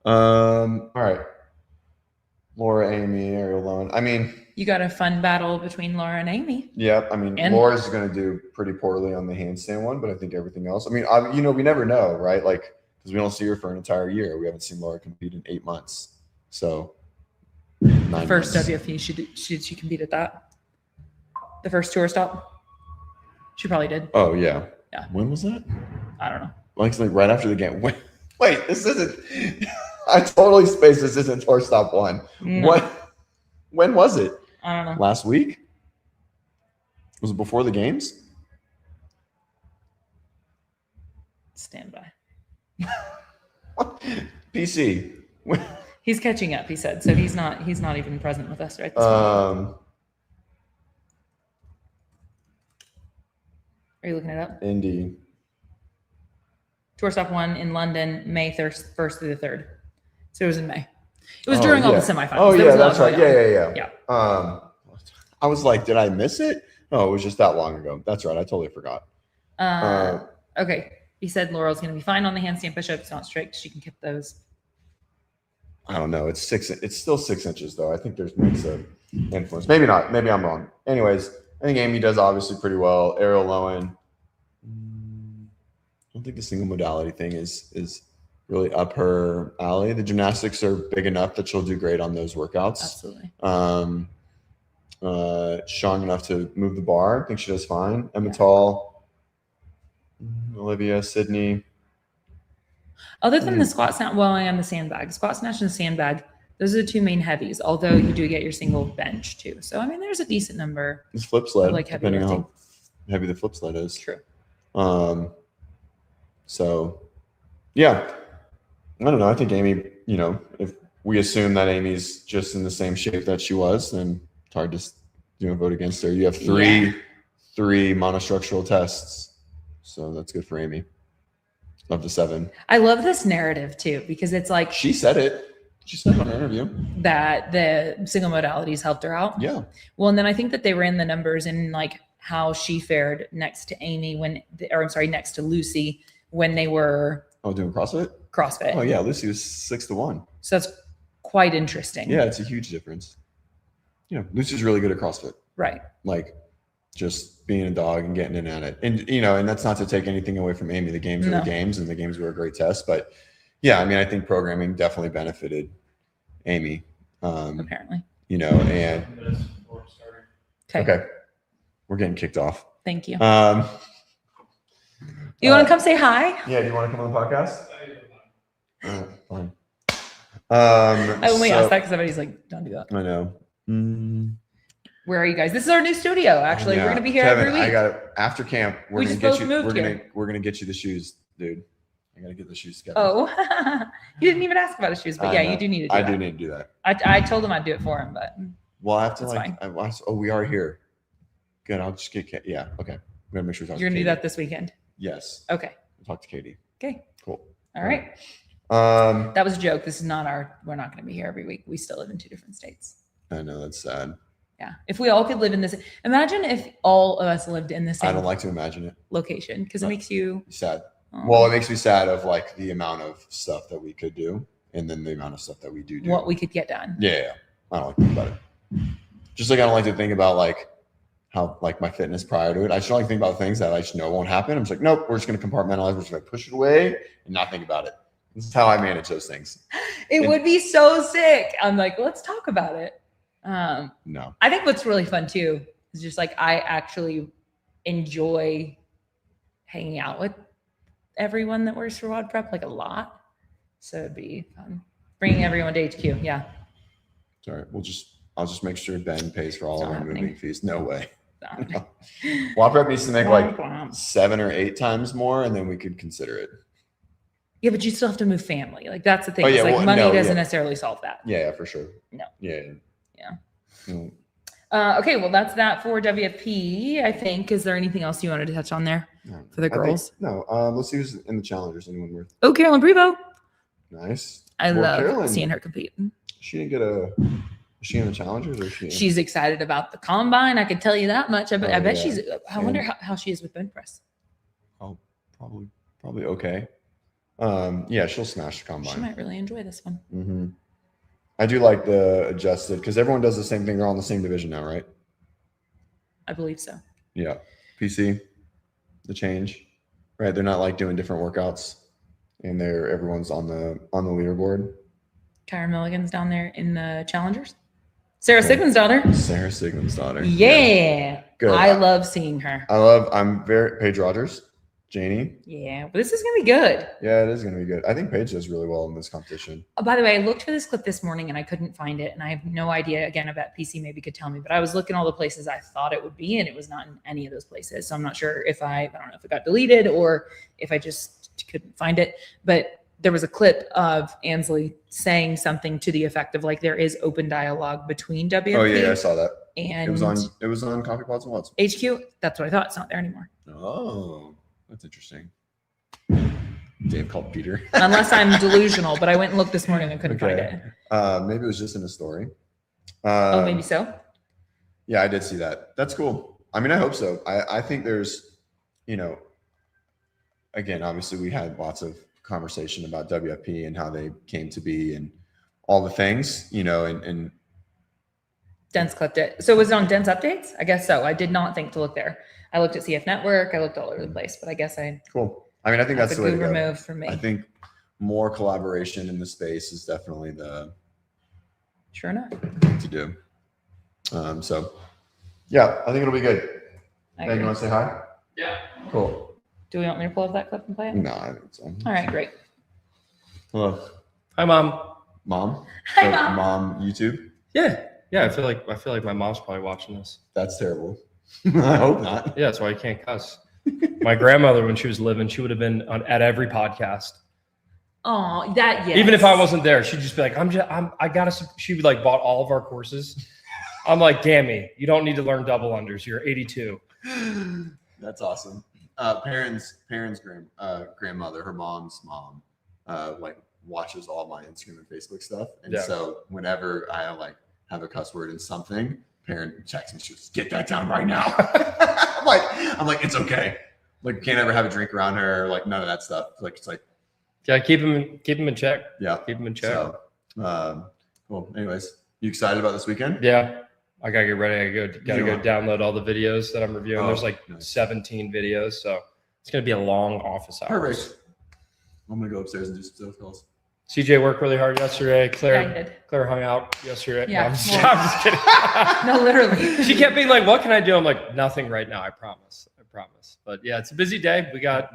All right. Laura, Amy, Ariel, Lowen. I mean, You got a fun battle between Laura and Amy. yeah. I mean, And- Laura's going to do pretty poorly on the handstand one, but I think everything else. I mean, we never know, right? Like, because we don't see her for an entire year. We haven't seen Laura compete in 8 months. So, 9 First months. WFP, she compete at that? The first tour stop? She probably did. Oh yeah. Yeah. When was that? I don't know. Like right after the game. Wait, this isn't. I totally spaced. This isn't tour stop 1. No. What? When was it? I don't know. Last week? Was it before the games? Stand by. PC. He's catching up, he said. So he's not even present with us right this moment. Are you looking it up? Indy. Tour stop 1 in London, May 1st through the 3rd. So it was in May. It was during all the semifinals. Oh There yeah, was a lot that's right. going on. Yeah. Yeah. I was like, did I miss it? No, it was just that long ago. That's right. I totally forgot. Okay. He said Laurel's going to be fine on the handstand push-ups. Not strict. She can keep those. I don't know. It's still 6 inches though. I think there's mix of influence. Maybe not. Maybe I'm wrong. Anyways, I think Amy does obviously pretty well. Ariel Lowen. I don't think the single modality thing is really up her alley. The gymnastics are big enough that she'll do great on those workouts. Absolutely. Strong enough to move the bar. I think she does fine. Emma Tall, Olivia, Sydney. Other than the squat snatch, and the sandbag. Squat snatch and the sandbag, those are the two main heavies, although you do get your single bench too. So, I mean, there's a decent number. It's flip sled, Like heavy depending on lifting. how heavy the flip sled is. True. So, yeah. I don't know. I think Amy, if we assume that Amy's just in the same shape that she was, then it's hard to vote against her. You have three monostructural tests. So that's good for Amy. Of the 7. I love this narrative too, because it's like She said it. She said it on her interview. that the single modalities helped her out. Yeah. Well, and then I think that they ran the numbers in like how she fared next to Amy next to Lucy when they were Doing CrossFit? CrossFit. Oh, yeah. Lucy was 6-1. So that's quite interesting. Yeah, it's a huge difference. Lucy's really good at CrossFit. Right. Like just being a dog and getting in at it. And, and that's not to take anything away from Amy. The games are the games, and the games were a great test. But yeah, I mean, I think programming definitely benefited Amy. Apparently. And Minutes before starting. Okay. We're getting kicked off. Thank you. You want to come say hi? Yeah, do you want to come on the podcast? Fine. I only asked that because somebody's like, don't do that. I know. Where are you guys? This is our new studio, actually. Yeah. We're going to be here Kevin, every week. I got after camp. We're We gonna just get both you. moved here. We're gonna get you the shoes, dude. I gotta get the shoes together. Oh, you didn't even ask about his shoes, but I yeah, know. you do need to do I that. do need to do that. I told him I'd do it for him, but Well, I have to That's we are here. Good. I'll just get. Yeah. Okay. I'm gonna make sure. you're going to do that this weekend. Yes. Okay. I'll talk to Katie. Okay. Cool. All right. That was a joke. This is not we're not going to be here every week. We still live in 2 different states. I know that's sad. Yeah. If we all could live in this, imagine if all of us lived in the I same don't like to imagine it. location because it makes you Sad. oh, Well, it makes me sad of like the amount of stuff that we could do, and then the amount of stuff that we do. what we could get done. Yeah. I don't like to think about it. Just like I don't like to think about like how like my fitness prior to it. I just don't like to think about things that I just know won't happen. I'm just like, nope, we're just going to compartmentalize. We're just going to push it away and not think about it. This is how I manage those things. It would be so sick. I'm like, let's talk about it. No. I think what's really fun too is just like I actually enjoy hanging out with everyone that works for WODprep like a lot. So it'd be fun bringing everyone to HQ. Yeah. Sorry. I'll just make sure Ben pays for all It's of not our happening. moving fees. No way. So, WODprep needs to make like yeah, 7 or 8 times more, and then we could consider it. but you still have to move family. Like that's the thing. Oh, It's yeah, like well, money no, doesn't yeah. necessarily solve that. Yeah, for sure. No. Yeah. Yeah. Mm. Okay, well, that's that for WFP, I think. Is there anything else you wanted to touch on there for the girls? No. Let's see who's in the challengers. Anyone worth? Oh, Carolyn Prevo. Nice. I Well, love Carolyn, seeing her compete. She didn't get a. Is she in the challengers or is she? She's excited about the combine. I could tell you that much. I bet yeah. she's. I wonder how she is with bench press. Oh, probably okay. Yeah, she'll smash the combine. She might really enjoy this one. Mm-hmm. I do like the adjusted because everyone does the same thing. They're all in the same division now, right? I believe so. Yeah. PC, the change, right? They're not like doing different workouts, and everyone's on the leaderboard. Kyra Milligan's down there in the challengers. Sarah Sigmund's daughter. Sarah Sigmund's daughter. Yeah. Good. I love seeing her. I'm very Paige Rogers, Janie. Yeah, but this is gonna be good. Yeah, it is gonna be good. I think Paige does really well in this competition. By the way, I looked for this clip this morning and I couldn't find it, and I have no idea. Again, I bet PC maybe could tell me, but I was looking all the places I thought it would be, and it was not in any of those places. So I'm not sure if I don't know if it got deleted or if I just couldn't find it. But there was a clip of Ansley saying something to the effect of like there is open dialogue between WFP. Oh yeah, I saw that. And it was on Coffee Pods and What's. HQ. That's what I thought. It's not there anymore. Oh, that's interesting. Dave called Peter. Unless I'm delusional, but I went and looked this morning and couldn't find it. Maybe it was just in a story. Oh, maybe so. Yeah, I did see that. That's cool. I mean, I hope so. I think there's, again, obviously we had lots of conversation about WFP and how they came to be and all the things, and Dents clipped it. So was it on Dents Updates? I guess so. I did not think to look there. I looked at CF Network. I looked all over the place, but I guess cool. I mean, I think that's a the way to good go. move for me. I think more collaboration in the space is definitely the Sure enough. thing to do. So yeah, I think it'll be good. Ben, you want to say hi? Yeah. Cool. Do we want me to pull up that clip and play it? No, I think so. All right, great. Hello, Hi, Mom. Mom. Hi, So, Mom. Mom, YouTube. Yeah. I feel like my mom's probably watching this. That's terrible. I hope not. Yeah, that's why I can't cuss. My grandmother, when she was living, she would have been at every podcast. Oh, that yes. Even if I wasn't there, she'd just be like, she would like bought all of our courses. I'm like, Gammy, you don't need to learn double unders. You're 82. That's awesome. Perrin's grandmother, her mom's mom, like watches all my Instagram and Facebook stuff, and so whenever I have a cuss word in something, Perrin checks me. She goes, "Get that down right now." I'm like, it's okay. Like, can't ever have a drink around her. Like, none of that stuff. Like, it's like, Yeah, keep him in check. yeah, Keep him in check. So, cool. Anyways, you excited about this weekend? Yeah. I gotta get ready. Gotta go download all the videos that I'm reviewing. There's like nice. 17 videos, so it's gonna be a long office hours. Perfect. I'm gonna go upstairs and do some sales calls. CJ worked really hard yesterday. Yeah, I did. Claire hung out yesterday. Yeah, No, I'm well- just kidding. No, literally. She kept being like, "What can I do?" I'm like, "Nothing right now. I promise. But yeah, it's a busy day. We got.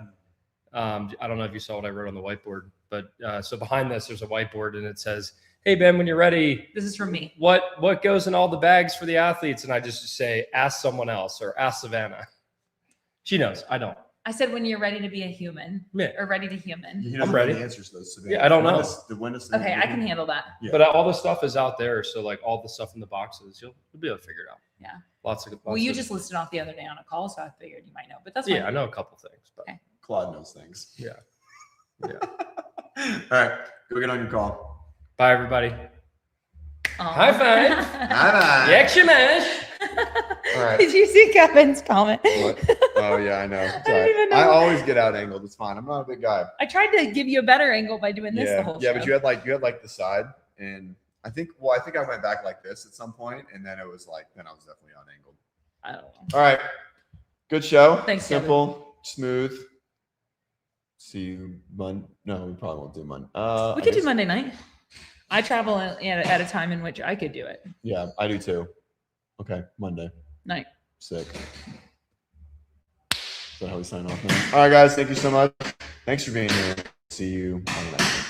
I don't know if you saw what I wrote on the whiteboard, but so behind this, there's a whiteboard and it says, "Hey Ben, when you're ready, This is from me. what goes in all the bags for the athletes?" And I just say, "Ask someone else or ask Savannah." She knows. I don't. I said when you're ready to be a human Yeah. or ready to human. He I'm doesn't ready. know the answers to those. Savannah. Yeah, I don't know. Okay, I can handle that. Yeah. But all the stuff is out there, so like all the stuff in the boxes, you'll be able to figure it out. Yeah. Lots Well, you of- just listed off the other day on a call, so I figured you might know. But that's fine. Yeah, I know a couple things, but Okay. Claude knows things. yeah. All right, go get on your call. Bye everybody. Aw. High five. Bye. Extra mash. All right. Did you see Kevin's comment? What? Oh yeah, I know. It's I all don't right. even know. I always get out angled. It's fine. I'm not a big guy. I tried to give you a better angle by doing this the whole Yeah, show. but you had like the side, and I think I went back like this at some point, and then it was like then I was definitely on angled. I don't know. All right, good show. Thanks, Simple, smooth. See you Monday. No, we probably won't do Monday. We could do Monday night. I travel at a time in which I could do it. Yeah, I do too. Okay, Monday. Night. Sick. Is that how we sign off now? All right, guys. Thank you so much. Thanks for being here. See you on the next one.